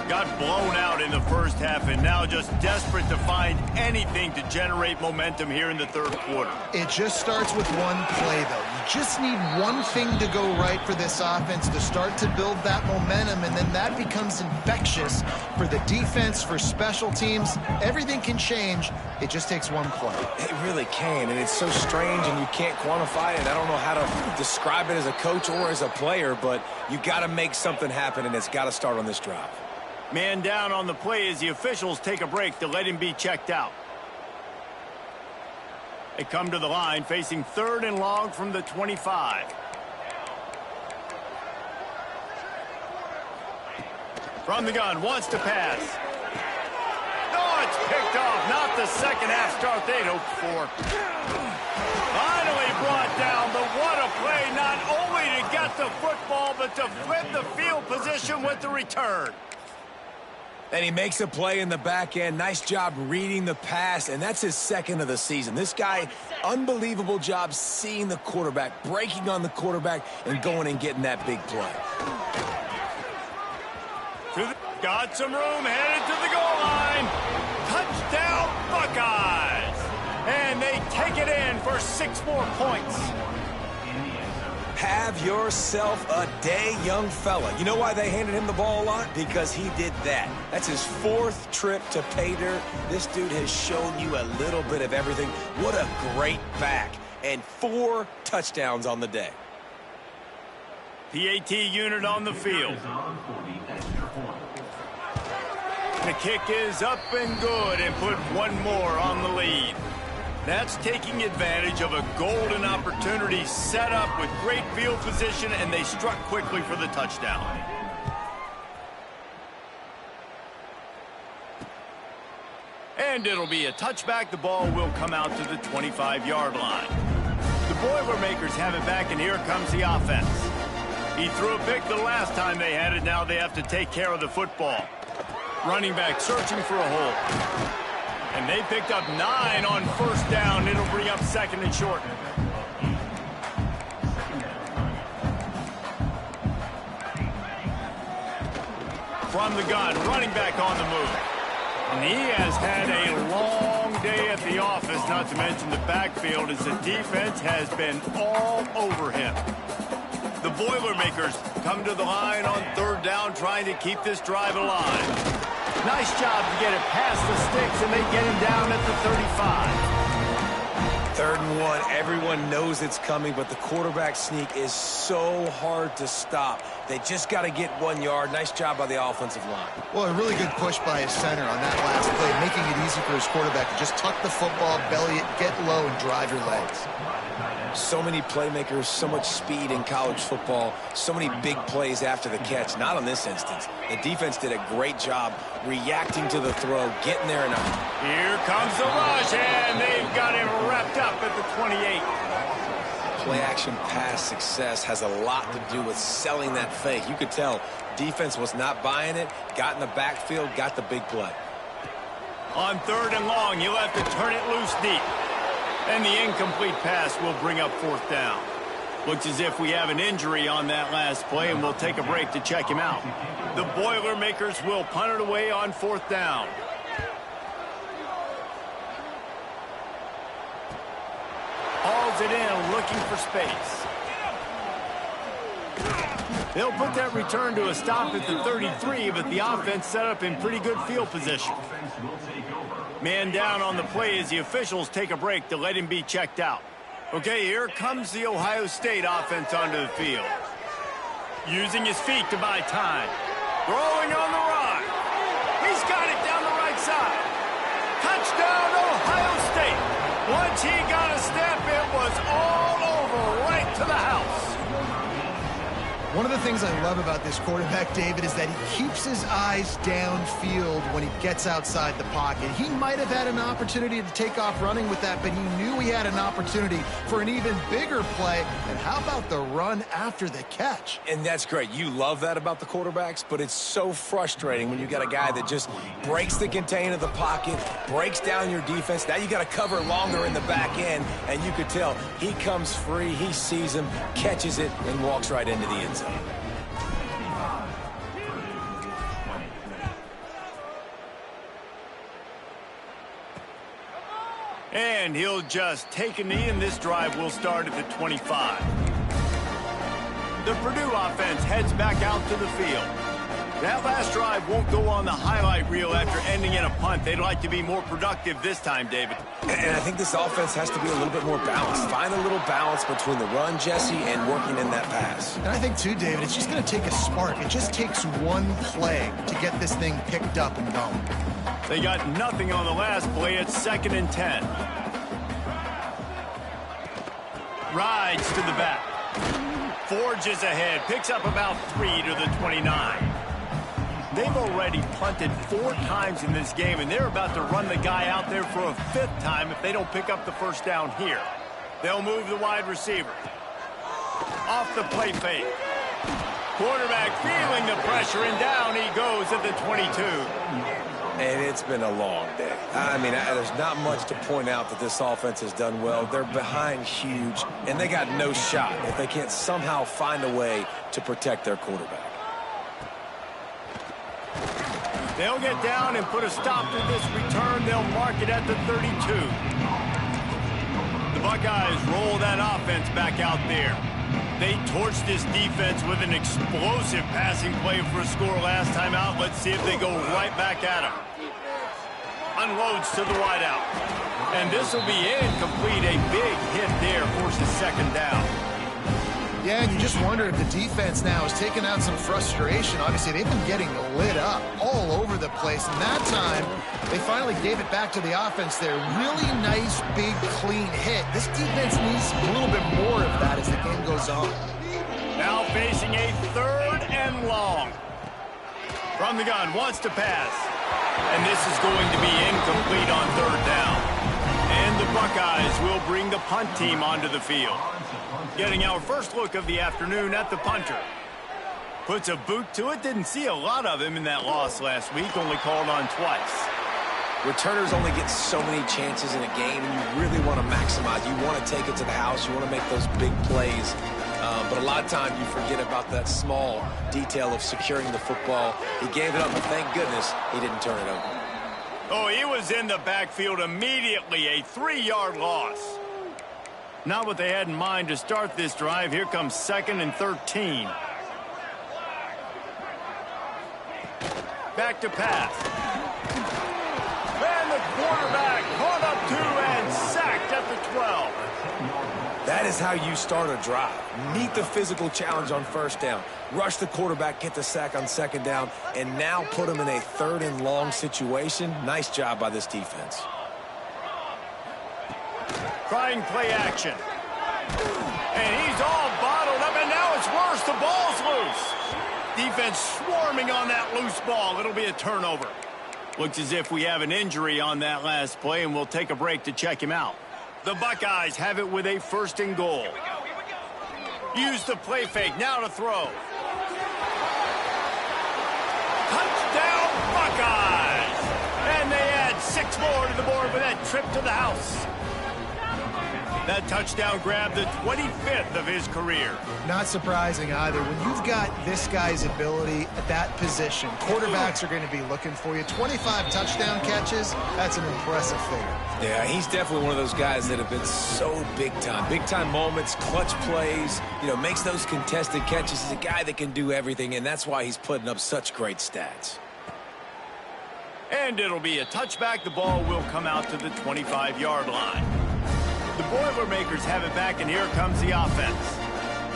Speaker 1: Got blown out in the first half, and now just desperate to find anything to generate momentum here in the third quarter.
Speaker 3: It just starts with one play, though. You just need one thing to go right for this offense to start to build that momentum, and then that becomes infectious for the defense, for special teams. Everything can change. It just takes one play.
Speaker 2: It really can, and it's so strange, and you can't quantify it. I don't know how to describe it as a coach or as a player, but you got to make something happen, and it's got to start on this drive.
Speaker 1: Man down on the play as the officials take a break to let him be checked out. They come to the line facing 3rd and long from the 25. From the gun, wants to pass. Oh, it's picked off. Not the second half start they'd hoped for. Finally brought down, but what a play, not only to get the football, but to flip the field position with the return.
Speaker 2: And he makes a play in the back end. Nice job reading the pass, and that's his second of the season. This guy, unbelievable job seeing the quarterback, breaking on the quarterback, and going and getting that big play.
Speaker 1: Got some room, headed to the goal line. Touchdown, Buckeyes. And they take it in for 6 more points.
Speaker 2: Have yourself a day, young fella. You know why they handed him the ball a lot? Because he did that. That's his 4th trip to pay dirt. This dude has shown you a little bit of everything. What a great back. And 4 touchdowns on the day.
Speaker 1: PAT unit on the field. The kick is up and good, and put one more on the lead. That's taking advantage of a golden opportunity set up with great field position, and they struck quickly for the touchdown. And it'll be a touchback. The ball will come out to the 25-yard line. The Boilermakers have it back, and here comes the offense. He threw a pick the last time they had it. Now they have to take care of the football. Running back searching for a hole. And they picked up 9 on first down. It'll bring up 2nd and short. From the gun, running back on the move. And he has had a long day at the office, not to mention the backfield, as the defense has been all over him. The Boilermakers come to the line on 3rd down, trying to keep this drive alive. Nice job to get it past the sticks, and they get him down at the 35.
Speaker 2: 3rd and 1. Everyone knows it's coming, but the quarterback sneak is so hard to stop. They just got to get 1 yard. Nice job by the offensive line.
Speaker 3: Well, a really good push by his center on that last play, making it easy for his quarterback to just tuck the football, belly it, get low, and drive your legs.
Speaker 2: So many playmakers, so much speed in college football, so many big plays after the catch. Not in this instance. The defense did a great job reacting to the throw, getting there.
Speaker 1: Here comes the rush, and they've got him wrapped up at the 28.
Speaker 2: Play-action pass success has a lot to do with selling that fake. You could tell defense was not buying it, got in the backfield, got the big play.
Speaker 1: On 3rd and long, you'll have to turn it loose deep. And the incomplete pass will bring up 4th down. Looks as if we have an injury on that last play, and we'll take a break to check him out. The Boilermakers will punt it away on 4th down. Hauls it in, looking for space. They'll put that return to a stop at the 33, but the offense set up in pretty good field position. Man down on the play as the officials take a break to let him be checked out. Okay, here comes the Ohio State offense onto the field. Using his feet to buy time. Rolling on the run. He's got it down the right side. Touchdown, Ohio State. Once he got a step, it was all over, right to the house.
Speaker 3: One of the things I love about this quarterback, David, is that he keeps his eyes downfield when he gets outside the pocket. He might have had an opportunity to take off running with that, but he knew he had an opportunity for an even bigger play. And how about the run after the catch?
Speaker 2: And that's great. You love that about the quarterbacks, but it's so frustrating when you got a guy that just breaks the contain of the pocket, breaks down your defense. Now you got to cover longer in the back end, and you could tell he comes free, he sees him, catches it, and walks right into the end zone.
Speaker 1: And he'll just take a knee, and this drive will start at the 25. The Purdue offense heads back out to the field. That last drive won't go on the highlight reel after ending in a punt. They'd like to be more productive this time, David.
Speaker 2: And I think this offense has to be a little bit more balanced. Find a little balance between the run, Jesse, and working in that pass.
Speaker 3: And I think, too, David, it's just going to take a spark. It just takes one play to get this thing picked up and going.
Speaker 1: They got nothing on the last play. It's 2nd and 10. Rides to the back. Forges ahead. Picks up about 3 to the 29. They've already punted 4 times in this game, and they're about to run the guy out there for a 5th time if they don't pick up the 1st down here. They'll move the wide receiver. Off the play fake. Quarterback feeling the pressure, and down he goes at the 22.
Speaker 2: And it's been a long day. I mean, there's not much to point out that this offense has done well. They're behind huge, and they got no shot if they can't somehow find a way to protect their quarterback.
Speaker 1: They'll get down and put a stop to this return. They'll mark it at the 32. The Buckeyes roll that offense back out there. They torched this defense with an explosive passing play for a score last time out. Let's see if they go right back at him. Unloads to the wideout. And this will be incomplete. A big hit there forces 2nd down.
Speaker 3: Yeah, and you just wonder if the defense now is taking out some frustration. Obviously, they've been getting lit up all over the place. And that time, they finally gave it back to the offense there. Really nice, big, clean hit. This defense needs a little bit more of that as the game goes on.
Speaker 1: Now facing a 3rd and long. From the gun, wants to pass. And this is going to be incomplete on 3rd down. And the Buckeyes will bring the punt team onto the field. Getting our first look of the afternoon at the punter. Puts a boot to it. Didn't see a lot of him in that loss last week. Only called on twice.
Speaker 2: Returners only get so many chances in a game, and you really want to maximize. You want to take it to the house. You want to make those big plays. But a lot of times you forget about that small detail of securing the football. He gave it up, but thank goodness he didn't turn it over.
Speaker 1: Oh, he was in the backfield immediately. A 3-yard loss. Not what they had in mind to start this drive. Here comes 2nd and 13. Back to pass. And the quarterback caught up to and sacked at the 12.
Speaker 2: That is how you start a drive. Meet the physical challenge on first down. Rush the quarterback, get the sack on second down, and now put him in a 3rd and long situation. Nice job by this defense.
Speaker 1: Trying play action. And he's all bottled up, and now it's worse. The ball's loose. Defense swarming on that loose ball. It'll be a turnover. Looks as if we have an injury on that last play, and we'll take a break to check him out. The Buckeyes have it with a 1st and goal. Use the play fake. Now to throw. Touchdown, Buckeyes! And they add 6 more to the board with that trip to the house. That touchdown grabbed the 25th of his career.
Speaker 3: Not surprising either. When you've got this guy's ability at that position, quarterbacks are going to be looking for you. 25 touchdown catches, that's an impressive figure.
Speaker 2: Yeah, he's definitely one of those guys that have been so big time. Big time moments, clutch plays, makes those contested catches. He's a guy that can do everything, and that's why he's putting up such great stats.
Speaker 1: And it'll be a touchback. The ball will come out to the 25-yard line. The Boilermakers have it back, and here comes the offense.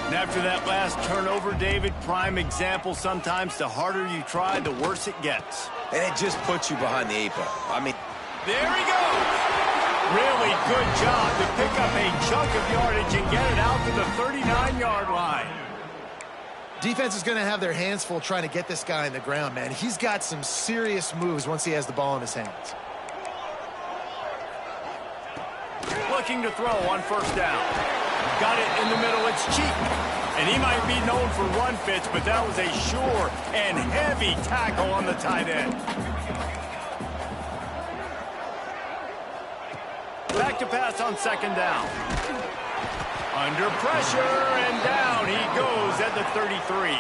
Speaker 1: And after that last turnover, David, prime example, sometimes the harder you try, the worse it gets.
Speaker 2: And it just puts you behind the 8 ball. I mean,
Speaker 1: there he goes. Really good job to pick up a chunk of yardage and get it out to the 39-yard line.
Speaker 3: Defense is going to have their hands full trying to get this guy on the ground, man. He's got some serious moves once he has the ball in his hands.
Speaker 1: Looking to throw on 1st down. Got it in the middle. It's cheap. And he might be known for run fits, but that was a sure and heavy tackle on the tight end. Back to pass on 2nd down. Under pressure, and down he goes at the 33.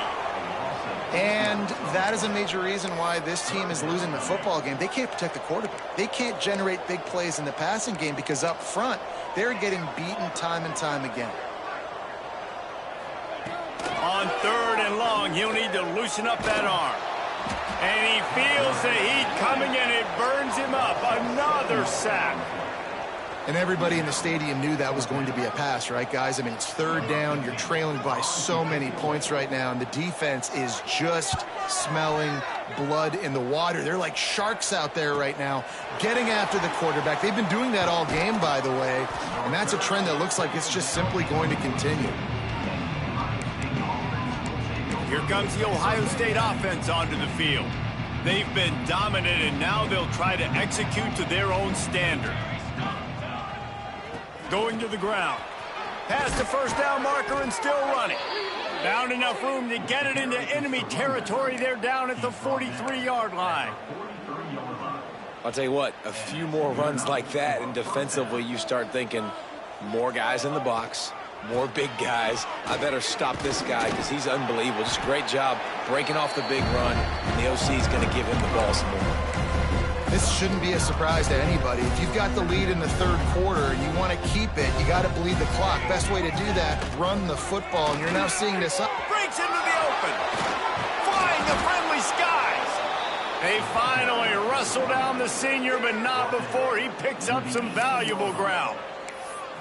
Speaker 3: And that is a major reason why this team is losing the football game. They can't protect the quarterback. They can't generate big plays in the passing game because up front, they're getting beaten time and time again.
Speaker 1: On 3rd and long, he'll need to loosen up that arm. And he feels the heat coming, and it burns him up. Another sack.
Speaker 3: And everybody in the stadium knew that was going to be a pass, right, guys? I mean, it's 3rd down. You're trailing by so many points right now, and the defense is just smelling blood in the water. They're like sharks out there right now, getting after the quarterback. They've been doing that all game, by the way, and that's a trend that looks like it's just simply going to continue.
Speaker 1: Here comes the Ohio State offense onto the field. They've been dominant, and now they'll try to execute to their own standard. Going to the ground. Past the 1st down marker and still running. Found enough room to get it into enemy territory. They're down at the 43-yard line.
Speaker 2: I'll tell you what, a few more runs like that, and defensively you start thinking more guys in the box, more big guys. I better stop this guy because he's unbelievable. Just a great job breaking off the big run, and the OC is going to give him the ball some more.
Speaker 3: This shouldn't be a surprise to anybody. If you've got the lead in the 3rd quarter and you want to keep it, you got to bleed the clock. Best way to do that, run the football, and you're now seeing this up.
Speaker 1: Breaks into the open. Flying the friendly skies. They finally wrestle down the senior, but not before he picks up some valuable ground.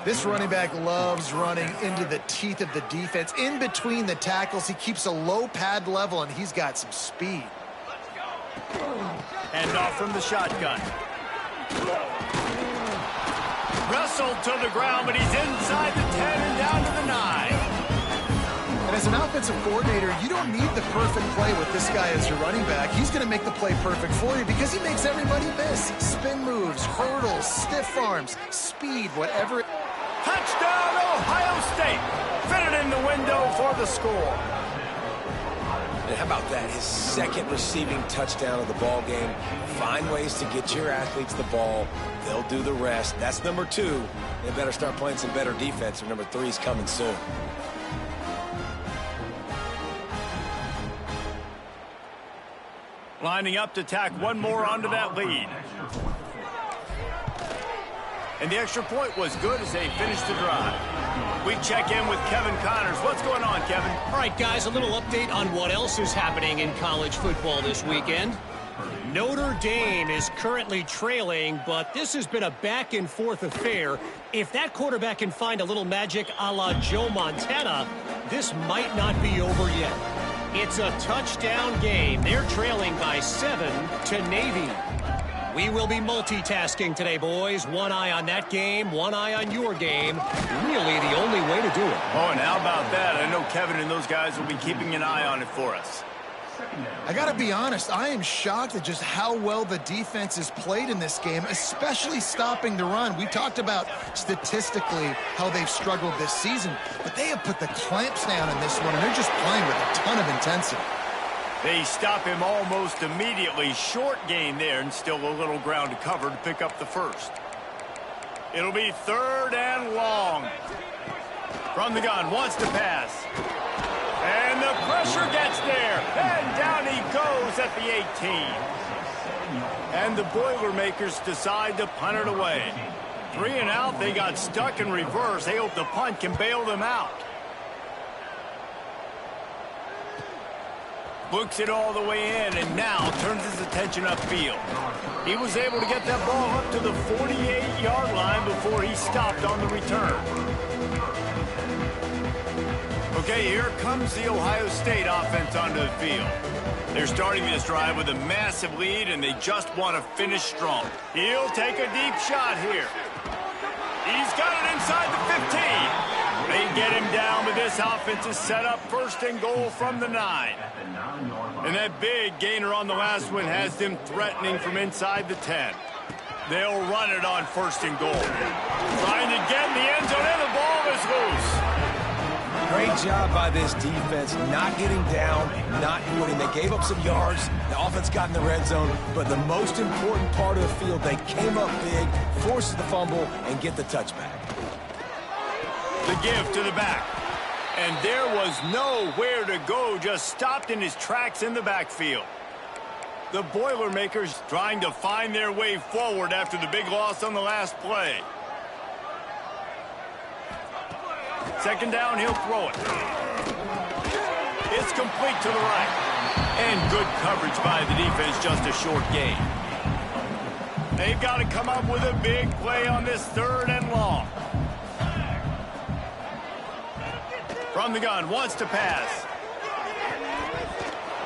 Speaker 3: This running back loves running into the teeth of the defense. In between the tackles, he keeps a low pad level, and he's got some speed.
Speaker 1: And off from the shotgun. Wrestled to the ground, but he's inside the 10 and down to the 9.
Speaker 3: And as an offensive coordinator, you don't need the perfect play with this guy as your running back. He's going to make the play perfect for you because he makes everybody miss. Spin moves, hurdles, stiff arms, speed, whatever.
Speaker 1: Touchdown, Ohio State. Fitted in the window for the score.
Speaker 2: And how about that? His 2nd receiving touchdown of the ball game. Find ways to get your athletes the ball. They'll do the rest. That's number 2. They better start playing some better defense, and number 3 is coming soon.
Speaker 1: Lining up to tack one more onto that lead. And the extra point was good as they finished the drive. We check in with Kevin Connors. What's going on, Kevin?
Speaker 4: All right, guys, a little update on what else is happening in college football this weekend. Notre Dame is currently trailing, but this has been a back-and-forth affair. If that quarterback can find a little magic a la Joe Montana, this might not be over yet. It's a touchdown game. They're trailing by 7 to Navy. We will be multitasking today, boys. One eye on that game, one eye on your game. Really the only way to do it.
Speaker 1: Oh, and how about that? I know Kevin and those guys will be keeping an eye on it for us.
Speaker 3: I got to be honest, I am shocked at just how well the defense has played in this game, especially stopping the run. We talked about statistically how they've struggled this season, but they have put the clamps down in this one, and they're just playing with a ton of intensity.
Speaker 1: They stop him almost immediately. Short gain there, and still a little ground to cover to pick up the first. It'll be 3rd and long. From the gun, wants to pass. And the pressure gets there. And down he goes at the 18. And the Boilermakers decide to punt it away. 3 and out, they got stuck in reverse. They hope the punt can bail them out. Looks it all the way in, and now turns his attention upfield. He was able to get that ball up to the 48-yard line before he stopped on the return. Okay, here comes the Ohio State offense onto the field. They're starting this drive with a massive lead, and they just want to finish strong. He'll take a deep shot here. He's got it inside the 15. They get him down, but this offense is set up 1st and goal from the 9. And that big gainer on the last one has them threatening from inside the 10. They'll run it on 1st and goal. Trying to get in the end zone, and the ball is loose.
Speaker 2: Great job by this defense, not getting down, not quitting. They gave up some yards. The offense got in the red zone, but the most important part of the field, they came up big, forced the fumble, and get the touchback.
Speaker 1: The give to the back. And there was nowhere to go, just stopped in his tracks in the backfield. The Boilermakers trying to find their way forward after the big loss on the last play. 2nd down, he'll throw it. It's complete to the right. And good coverage by the defense, just a short gain. They've got to come up with a big play on this 3rd and long. From the gun, wants to pass.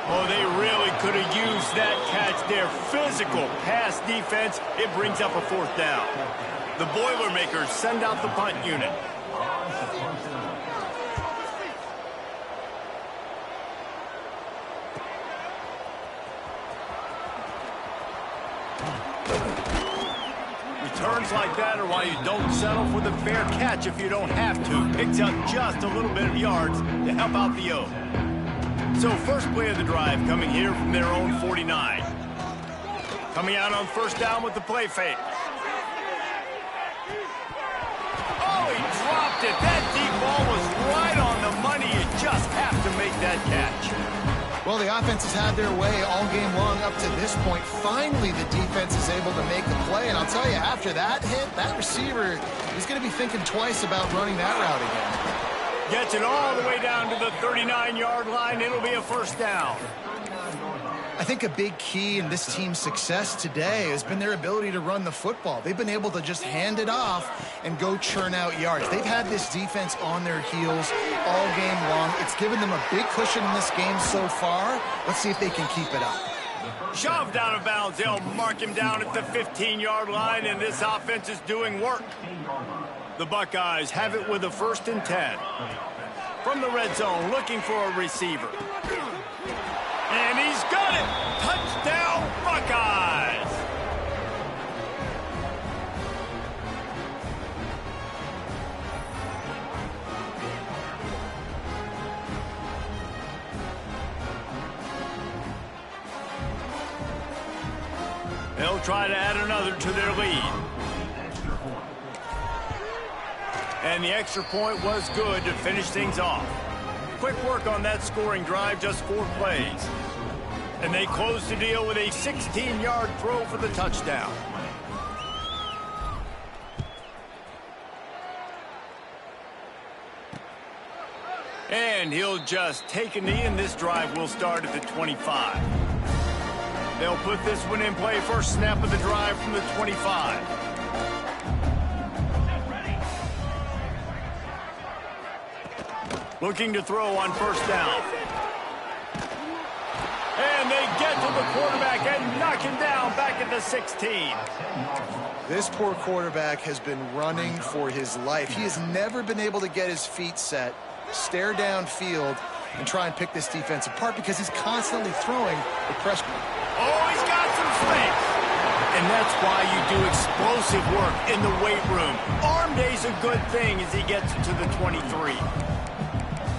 Speaker 1: Oh, they really could have used that catch there. Physical pass defense. It brings up a 4th down. The Boilermakers send out the punt unit. Returns like that are why you don't settle for the fair catch if you don't have to. Picks up just a little bit of yards to help out the O. So first play of the drive coming here from their own 49. Coming out on 1st down with the play fake. Oh, he dropped it. That deep ball was right on the money. You just have to make that catch.
Speaker 3: Well, the offense has had their way all game long up to this point. Finally, the defense is able to make the play. And I'll tell you, after that hit, that receiver is going to be thinking twice about running that route again.
Speaker 1: Gets it all the way down to the 39-yard line. It'll be a 1st down.
Speaker 3: I think a big key in this team's success today has been their ability to run the football. They've been able to just hand it off and go churn out yards. They've had this defense on their heels all game long. It's given them a big cushion in this game so far. Let's see if they can keep it up.
Speaker 1: Shoved out of bounds. They'll mark him down at the 15-yard line, and this offense is doing work. The Buckeyes have it with a 1st and 10. From the red zone, looking for a receiver. And he's got it! Touchdown, Buckeyes! They'll try to add another to their lead. And the extra point was good to finish things off. Quick work on that scoring drive, just 4 plays. And they close the deal with a 16-yard throw for the touchdown. And he'll just take a knee, and this drive will start at the 25. They'll put this one in play. First snap of the drive from the 25. Looking to throw on first down. And they get to the quarterback and knock him down back at the 16.
Speaker 3: This poor quarterback has been running for his life. He has never been able to get his feet set, stare downfield, and try and pick this defense apart because he's constantly throwing the pressure.
Speaker 1: Oh, he's got some space. And that's why you do explosive work in the weight room. Arm day's a good thing as he gets to the 23.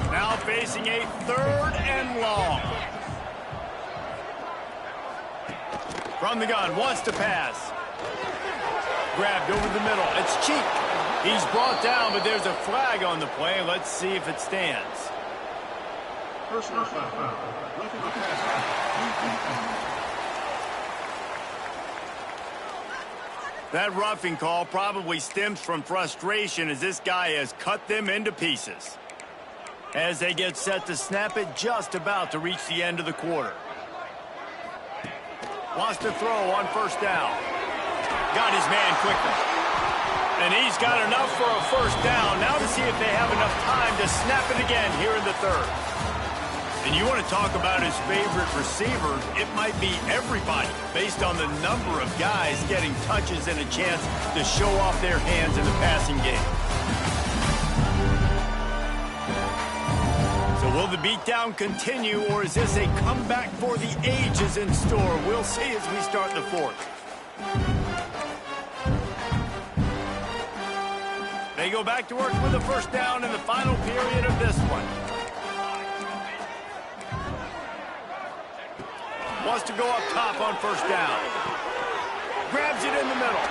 Speaker 1: Now facing a 3rd and long. From the gun, wants to pass. Grabbed over the middle. It's Cheek. He's brought down, but there's a flag on the play. Let's see if it stands.
Speaker 5: Personal foul.
Speaker 1: That roughing call probably stems from frustration as this guy has cut them into pieces. As they get set to snap it, just about to reach the end of the quarter. Wants to throw on first down. Got his man quickly. And he's got enough for a first down. Now to see if they have enough time to snap it again here in the 3rd. And you want to talk about his favorite receiver, it might be everybody based on the number of guys getting touches and a chance to show off their hands in the passing game. So will the beatdown continue, or is this a comeback for the ages in store? We'll see as we start the 4th. They go back to work with a first down in the final period of this one. Wants to go up top on first down. Grabs it in the middle.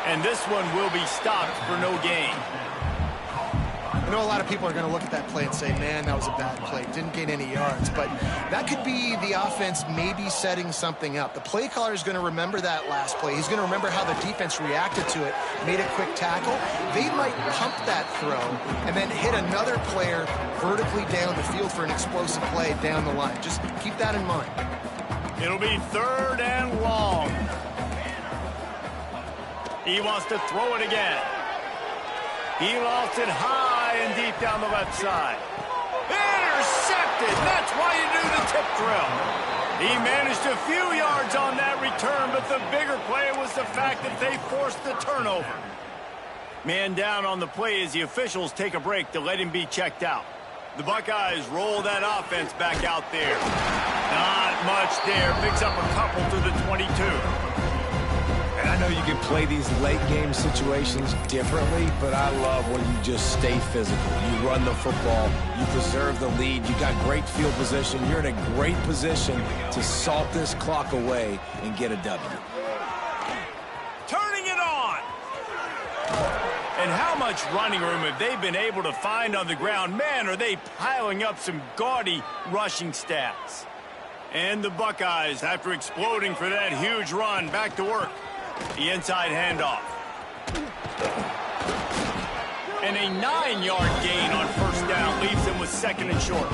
Speaker 1: And this one will be stopped for no gain.
Speaker 3: I know a lot of people are going to look at that play and say, man, that was a bad play. Didn't gain any yards. But that could be the offense maybe setting something up. The play caller is going to remember that last play. He's going to remember how the defense reacted to it, made a quick tackle. They might pump that throw and then hit another player vertically down the field for an explosive play down the line. Just keep that in mind.
Speaker 1: It'll be 3rd and long. He wants to throw it again. He lost it high and deep down the left side. Intercepted. That's why you do the tip drill. He managed a few yards on that return, but the bigger play was the fact that they forced the turnover. Man down on the play as the officials take a break to let him be checked out. The Buckeyes roll that offense back out there. Not much there. Picks up a couple to the 22.
Speaker 2: And I know you can play these late-game situations differently, but I love when you just stay physical. You run the football. You preserve the lead. You got great field position. You're in a great position to salt this clock away and get a W.
Speaker 1: Turning it on. And how much running room have they been able to find on the ground? Man, are they piling up some gaudy rushing stats. And the Buckeyes, after exploding for that huge run, back to work. The inside handoff. And a 9-yard gain on first down leaves them with 2nd and short.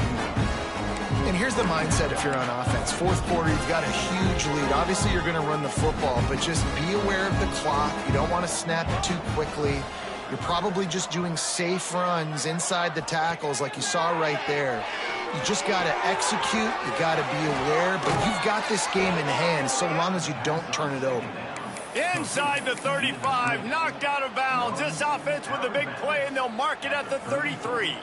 Speaker 3: And here's the mindset if you're on offense. 4th quarter, you've got a huge lead. Obviously, you're going to run the football, but just be aware of the clock. You don't want to snap it too quickly. You're probably just doing safe runs inside the tackles like you saw right there. You just got to execute. You got to be aware, but you've got this game in hand so long as you don't turn it over.
Speaker 1: Inside the 35, knocked out of bounds. This offense with a big play, and they'll mark it at the 33.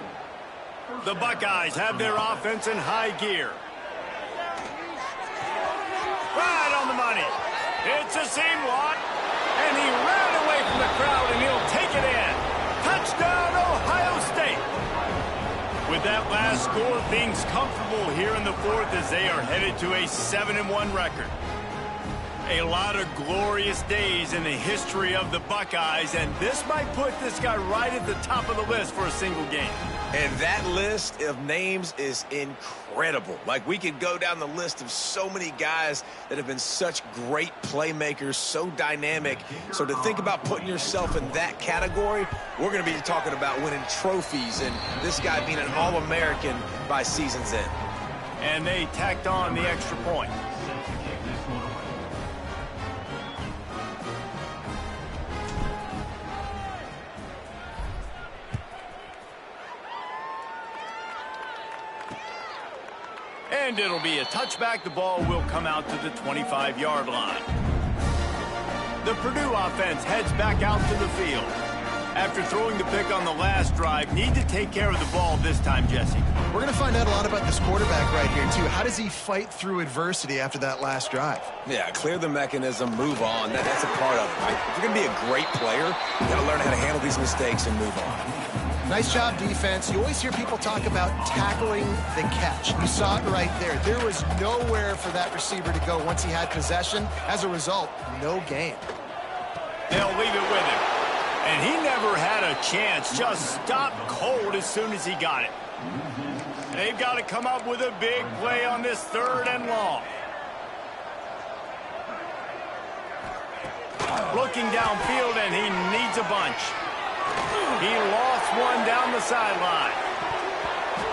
Speaker 1: The Buckeyes have their offense in high gear. Right on the money. It's a seam lot, and he ran away from the crowd, and he'll take it in. Touchdown, Ohio State. With that last score, things comfortable here in the 4th as they are headed to a 7-1 record. A lot of glorious days in the history of the Buckeyes, and this might put this guy right at the top of the list for a single game.
Speaker 2: And that list of names is incredible. Like, we could go down the list of so many guys that have been such great playmakers, so dynamic. So to think about putting yourself in that category, we're going to be talking about winning trophies and this guy being an All-American by season's end.
Speaker 1: And they tacked on the extra point. And it'll be a touchback. The ball will come out to the 25-yard line. The Purdue offense heads back out to the field. After throwing the pick on the last drive, need to take care of the ball this time, Jesse.
Speaker 3: We're going to find out a lot about this quarterback right here, too. How does he fight through adversity after that last drive?
Speaker 2: Yeah, clear the mechanism, move on. That's a part of it, right? If you're going to be a great player, you got to learn how to handle these mistakes and move on.
Speaker 3: Nice job, defense. You always hear people talk about tackling the catch. You saw it right there. There was nowhere for that receiver to go once he had possession. As a result, no gain.
Speaker 1: They'll leave it with him. And he never had a chance. Just stopped cold as soon as he got it. They've got to come up with a big play on this 3rd and long. Looking downfield, and he needs a bunch. He lost one down the sideline.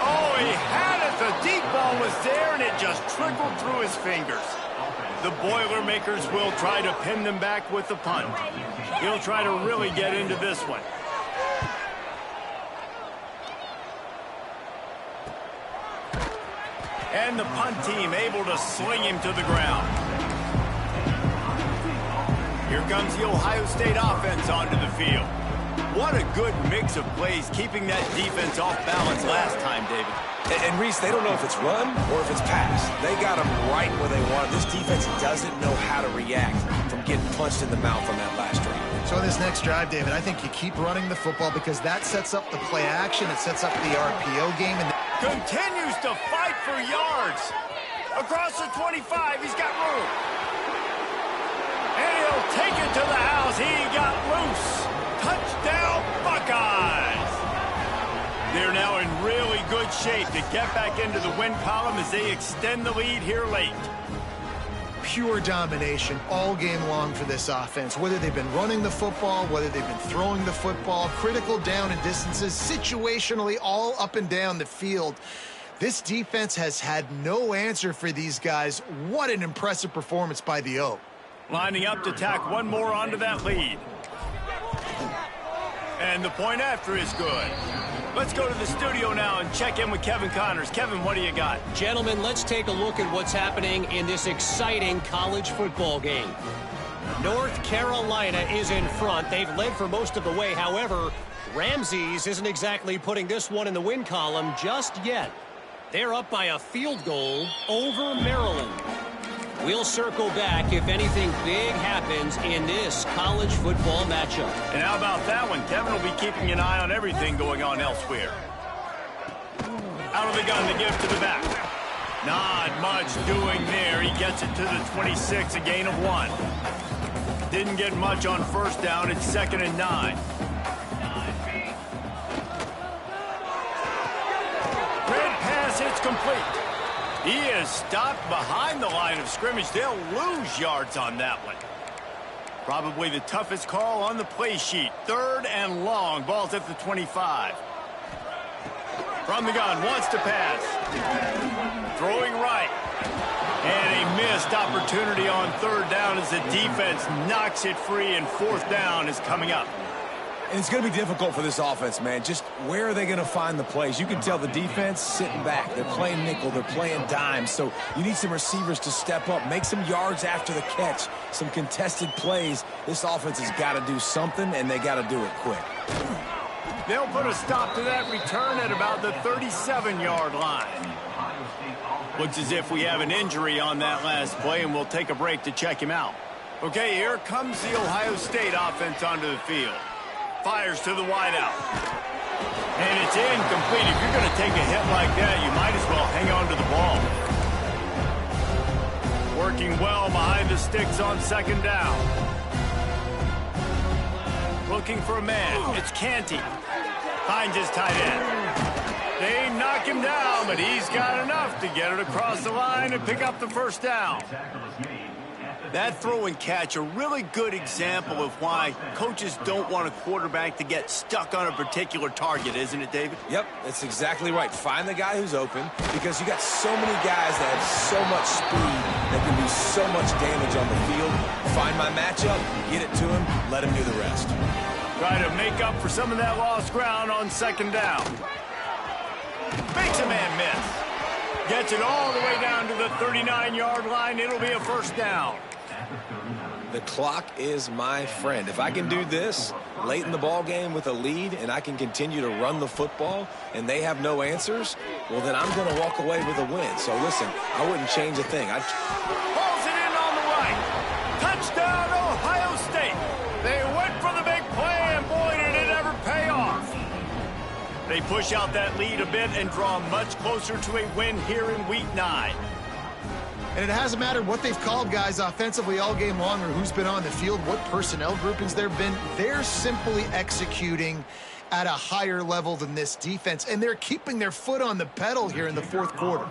Speaker 1: Oh, he had it. The deep ball was there, and it just trickled through his fingers. The Boilermakers will try to pin them back with the punt. He'll try to really get into this one. And the punt team able to sling him to the ground. Here comes the Ohio State offense onto the field. What a good mix of plays, keeping that defense off balance last time, David.
Speaker 2: And Reese, they don't know if it's run or if it's pass. They got them right where they want. This defense doesn't know how to react from getting punched in the mouth on that last drive.
Speaker 3: So in this next drive, David, I think you keep running the football because that sets up the play action. It sets up the RPO game. And
Speaker 1: continues to fight for yards. Across the 25, he's got room. And he'll take it to the house. He got loose. Touchdown, Buckeyes. They're now in really good shape to get back into the win column as they extend the lead here late.
Speaker 3: Pure domination all game long for this offense. Whether they've been running the football, whether they've been throwing the football, critical down and distances, situationally all up and down the field. This defense has had no answer for these guys. What an impressive performance by the O.
Speaker 1: Lining up to tack one more onto that lead. And the point after is good. Let's go to the studio now and check in with Kevin Connors. Kevin, what do you got?
Speaker 4: Gentlemen, let's take a look at what's happening in this exciting college football game. North Carolina is in front. They've led for most of the way. However, Ramses isn't exactly putting this one in the win column just yet. They're up by a field goal over Maryland. We'll circle back if anything big happens in this college football matchup.
Speaker 1: And how about that one? Kevin will be keeping an eye on everything going on elsewhere. Out of the gun to give to the back. Not much doing there. He gets it to the 26, a gain of 1. Didn't get much on first down. It's 2nd and 9. Red pass hits complete. He is stopped behind the line of scrimmage. They'll lose yards on that one. Probably the toughest call on the play sheet. 3rd and long. Ball's at the 25. From the gun, wants to pass. Throwing right. And a missed opportunity on 3rd down as the defense knocks it free, and 4th down is coming up.
Speaker 2: And it's going to be difficult for this offense, man. Just where are they going to find the plays? You can tell the defense sitting back. They're playing nickel. They're playing dime. So you need some receivers to step up, make some yards after the catch, some contested plays. This offense has got to do something, and they got to do it quick.
Speaker 1: They'll put a stop to that return at about the 37-yard line. Looks as if we have an injury on that last play, and we'll take a break to check him out. Okay, here comes the Ohio State offense onto the field. Fires to the wideout. And it's incomplete. If you're going to take a hit like that, you might as well hang on to the ball. Working well behind the sticks on 2nd down. Looking for a man. It's Canty. Finds his tight end. They knock him down, but he's got enough to get it across the line and pick up the 1st down. That throw and catch, a really good example of why coaches don't want a quarterback to get stuck on a particular target, isn't it, David?
Speaker 2: Yep, that's exactly right. Find the guy who's open, because you got so many guys that have so much speed that can do so much damage on the field. Find my matchup, get it to him, let him do the rest.
Speaker 1: Try to make up for some of that lost ground on 2nd down. Makes a man miss. Gets it all the way down to the 39-yard line. It'll be a first down.
Speaker 2: The clock is my friend. If I can do this late in the ball game with a lead and I can continue to run the football and they have no answers, well, then I'm going to walk away with a win. So, listen, I wouldn't change a thing.
Speaker 1: Pulls it in on the right. Touchdown, Ohio State. They went for the big play, and boy, did it ever pay off. They push out that lead a bit and draw much closer to a win here in Week 9.
Speaker 3: And it hasn't mattered what they've called guys offensively all game long or who's been on the field, what personnel groupings there have been. They're simply executing at a higher level than this defense, and they're keeping their foot on the pedal here in the fourth quarter.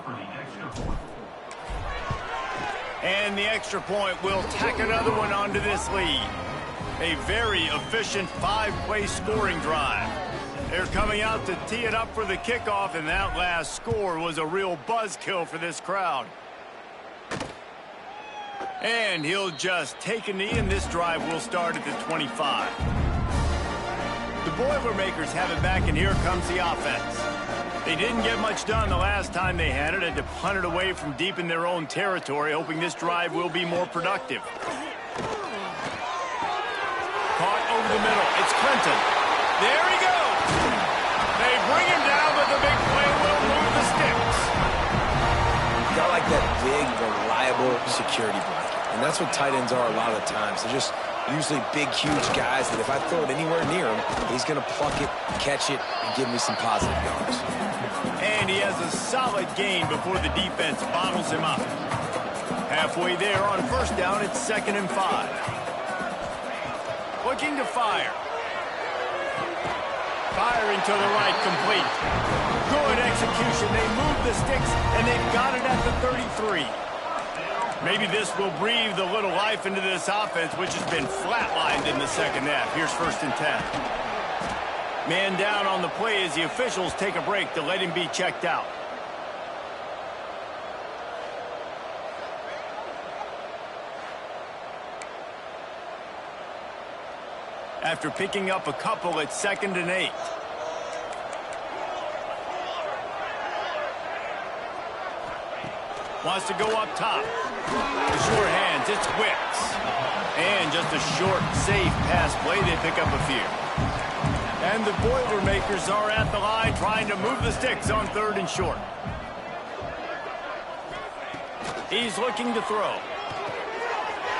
Speaker 1: And the extra point will tack another one onto this lead. A very efficient 5-play scoring drive. They're coming out to tee it up for the kickoff, and that last score was a real buzzkill for this crowd. And he'll just take a knee, and this drive will start at the 25. The Boilermakers have it back, and here comes the offense. They didn't get much done the last time they had it, to punt it away from deep in their own territory, hoping this drive will be more productive. Caught over the middle. It's Clinton. There he goes. They bring him down, but the big play will move the sticks.
Speaker 2: Got like that big, reliable security blanket. And that's what tight ends are a lot of the times. They're just usually big, huge guys that if I throw it anywhere near him, he's going to pluck it, catch it, and give me some positive yards.
Speaker 1: And he has a solid gain before the defense bottles him up. Halfway there on first down, it's 2nd and 5. Looking to fire. Firing to the right, complete. Good execution. They move the sticks, and they've got it at the 33. Maybe this will breathe a little life into this offense, which has been flatlined in the second half. Here's 1st and 10. Man down on the play as the officials take a break to let him be checked out. After picking up a couple, it's 2nd and 8. Wants to go up top. The short hands, it's Wicks. And just a short, safe pass play. They pick up a few. And the Boilermakers are at the line trying to move the sticks on 3rd and short. He's looking to throw.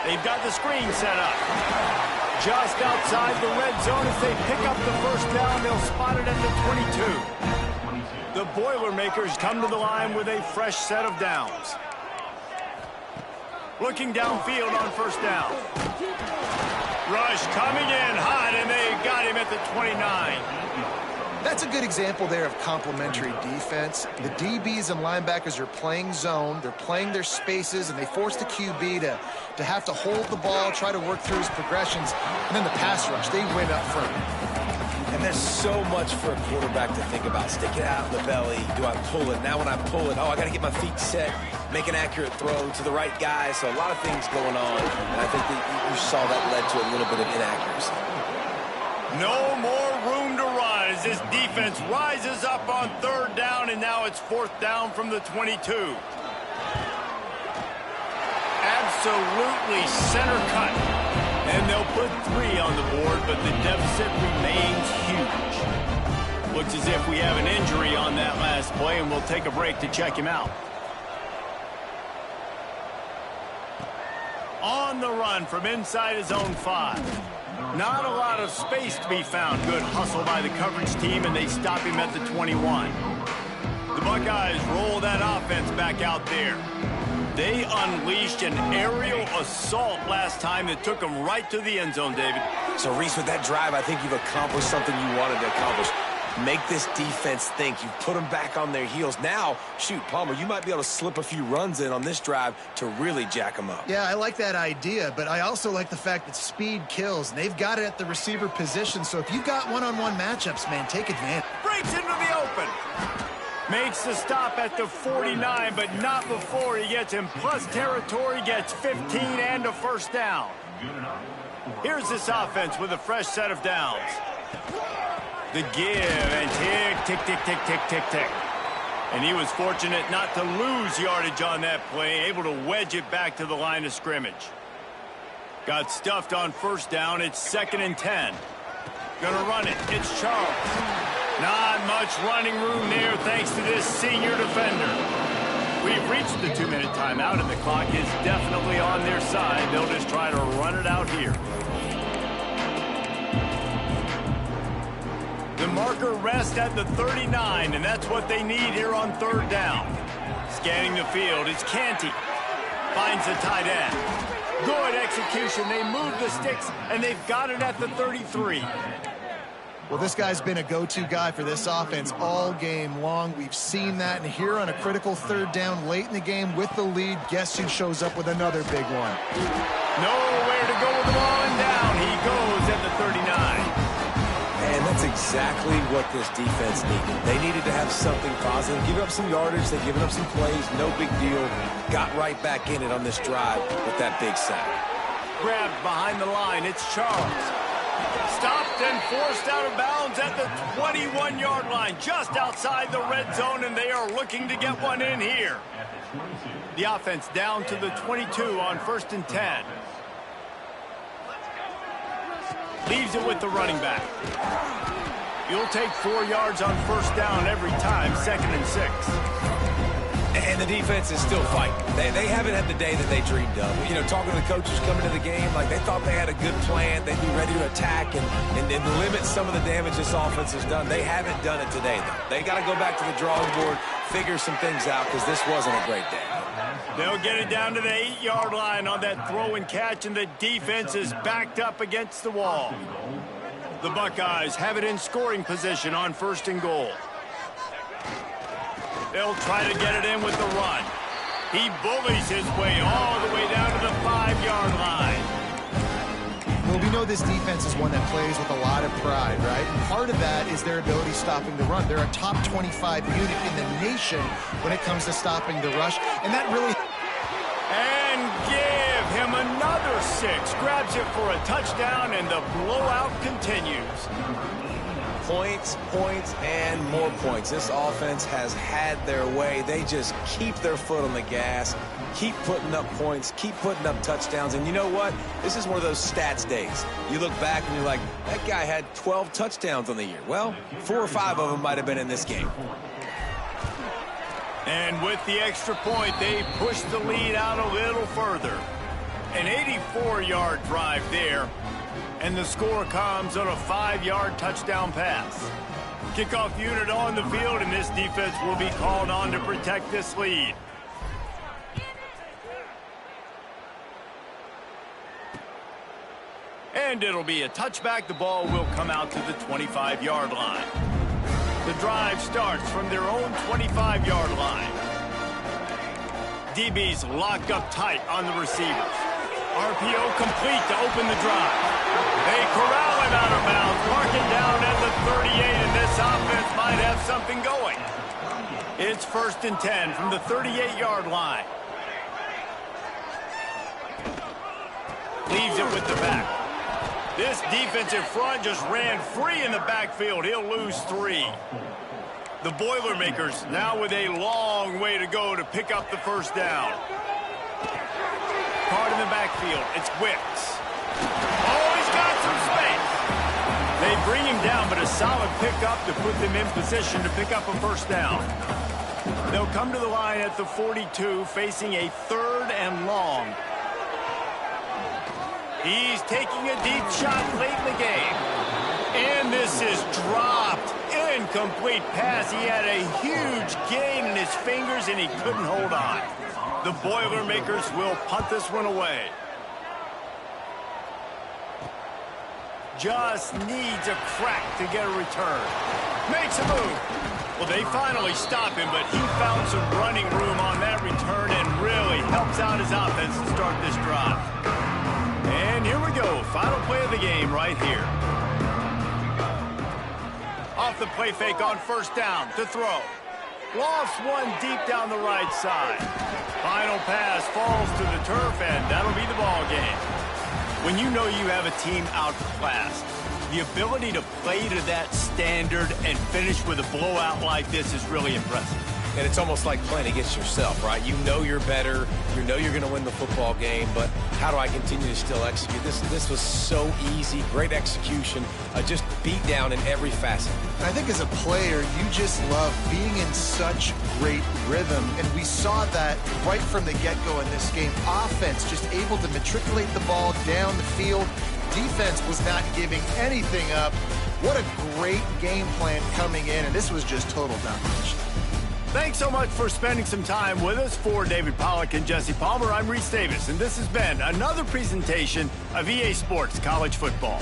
Speaker 1: They've got the screen set up. Just outside the red zone as they pick up the first down. They'll spot it at the 22. The Boilermakers come to the line with a fresh set of downs. Looking downfield on first down. Rush coming in hot, and they got him at the 29.
Speaker 3: That's a good example there of complementary defense. The DBs and linebackers are playing zone. They're playing their spaces, and they force the QB to have to hold the ball, try to work through his progressions. And then the pass rush, they win up front.
Speaker 2: And there's so much for a quarterback to think about. Stick it out in the belly. Do I pull it? Now when I pull it, I got to get my feet set, make an accurate throw to the right guy. So a lot of things going on. And I think that you saw that led to a little bit of inaccuracy.
Speaker 1: No more room to run as this defense rises up on 3rd down, and now it's 4th down from the 22. Absolutely center cut. And they'll put 3 on the board, but the deficit remains huge. Looks as if we have an injury on that last play, and we'll take a break to check him out. On the run from inside his own 5. Not a lot of space to be found. Good hustle by the coverage team, and they stop him at the 21. The Buckeyes roll that offense back out there. They unleashed an aerial assault last time that took them right to the end zone, David.
Speaker 2: So, Reese, with that drive, I think you've accomplished something you wanted to accomplish. Make this defense think. You've put them back on their heels. Now, shoot, Palmer, you might be able to slip a few runs in on this drive to really jack them up.
Speaker 3: Yeah, I like that idea, but I also like the fact that speed kills, and they've got it at the receiver position. So if you've got one-on-one matchups, man, take advantage.
Speaker 1: Breaks into the open. Makes the stop at the 49, but not before he gets in plus territory, gets 15 and a first down. Here's this offense with a fresh set of downs. The give, and tick, tick, tick, tick, tick, tick, tick. And he was fortunate not to lose yardage on that play, able to wedge it back to the line of scrimmage. Got stuffed on first down. It's 2nd and 10. Gonna run it. It's Charles. Not much running room there thanks to this senior defender. We've reached the 2-minute timeout, and the clock is definitely on their side. They'll just try to run it out here. The marker rests at the 39, and that's what they need here on 3rd down. Scanning the field, it's Canty. Finds the tight end. Good execution. They move the sticks, and they've got it at the 33.
Speaker 3: Well, this guy's been a go-to guy for this offense all game long. We've seen that, and here on a critical 3rd down late in the game with the lead, guess who shows up with another big one?
Speaker 1: Nowhere to go with the ball, and down he goes at the 39.
Speaker 2: And that's exactly what this defense needed. They needed to have something positive. Give up some yardage. They've given up some plays. No big deal. Got right back in it on this drive with that big sack.
Speaker 1: Grabbed behind the line. It's Charles. Stopped and forced out of bounds at the 21-yard line, just outside the red zone, and they are looking to get one in here. The offense down to the 22 on 1st and 10. Leaves it with the running back. You'll take 4 yards on 1st down every time, 2nd and 6.
Speaker 2: And the defense is still fighting. They haven't had the day that they dreamed of. You know, talking to the coaches coming to the game, like they thought they had a good plan. They'd be ready to attack and limit some of the damage this offense has done. They haven't done it today, though. They got to go back to the drawing board, figure some things out, because this wasn't a great day.
Speaker 1: They'll get it down to the 8-yard line on that throw and catch, and the defense is backed up against the wall. The Buckeyes have it in scoring position on 1st and goal. They'll try to get it in with the run. He bullies his way all the way down to the 5-yard line.
Speaker 3: Well, we know this defense is one that plays with a lot of pride, right? And part of that is their ability stopping the run. They're a top 25 unit in the nation when it comes to stopping the rush, and that really...
Speaker 1: And give him another 6. Grabs it for a touchdown, and the blowout continues.
Speaker 2: Points, points, and more points. This offense has had their way. They just keep their foot on the gas, keep putting up points, keep putting up touchdowns. And you know what? This is one of those stats days. You look back and you're like, that guy had 12 touchdowns on the year. Well, 4 or 5 of them might have been in this game.
Speaker 1: And with the extra point, they push the lead out a little further. An 84-yard drive there. And the score comes on a 5-yard touchdown pass. Kickoff unit on the field, and this defense will be called on to protect this lead. And it'll be a touchback. The ball will come out to the 25-yard line. The drive starts from their own 25-yard line. DBs locked up tight on the receivers. RPO complete to open the drive. They corral him out of bounds, mark it down at the 38, and this offense might have something going. It's 1st and 10 from the 38-yard line. Leaves it with the back. This defensive front just ran free in the backfield. He'll lose 3. The Boilermakers now with a long way to go to pick up the 1st down. Card in the backfield. It's Wicks. Oh, he's got some space. They bring him down, but a solid pickup to put them in position to pick up a 1st down. They'll come to the line at the 42, facing a 3rd and long. He's taking a deep shot late in the game. And this is dropped. Incomplete pass. He had a huge gain in his fingers, and he couldn't hold on. The Boilermakers will punt this one away. Just needs a crack to get a return. Makes a move. Well, they finally stop him, but he found some running room on that return and really helps out his offense to start this drive. And here we go. Final play of the game right here. Off the play fake on 1st down to throw. Lofts one deep down the right side. Final pass falls to the turf, and that'll be the ball game. When you know you have a team outclassed, the ability to play to that standard and finish with a blowout like this is really impressive.
Speaker 2: and it's almost like playing against yourself, right? You know you're better. You know you're going to win the football game, but how do I continue to still execute? This was so easy, great execution, just beat down in every facet.
Speaker 3: I think as a player, you just love being in such great rhythm, and we saw that right from the get-go in this game. Offense just able to matriculate the ball down the field. Defense was not giving anything up. What a great game plan coming in, and this was just total domination.
Speaker 1: Thanks so much for spending some time with us. For David Pollack and Jesse Palmer, I'm Reese Davis, and this has been another presentation of EA Sports College Football.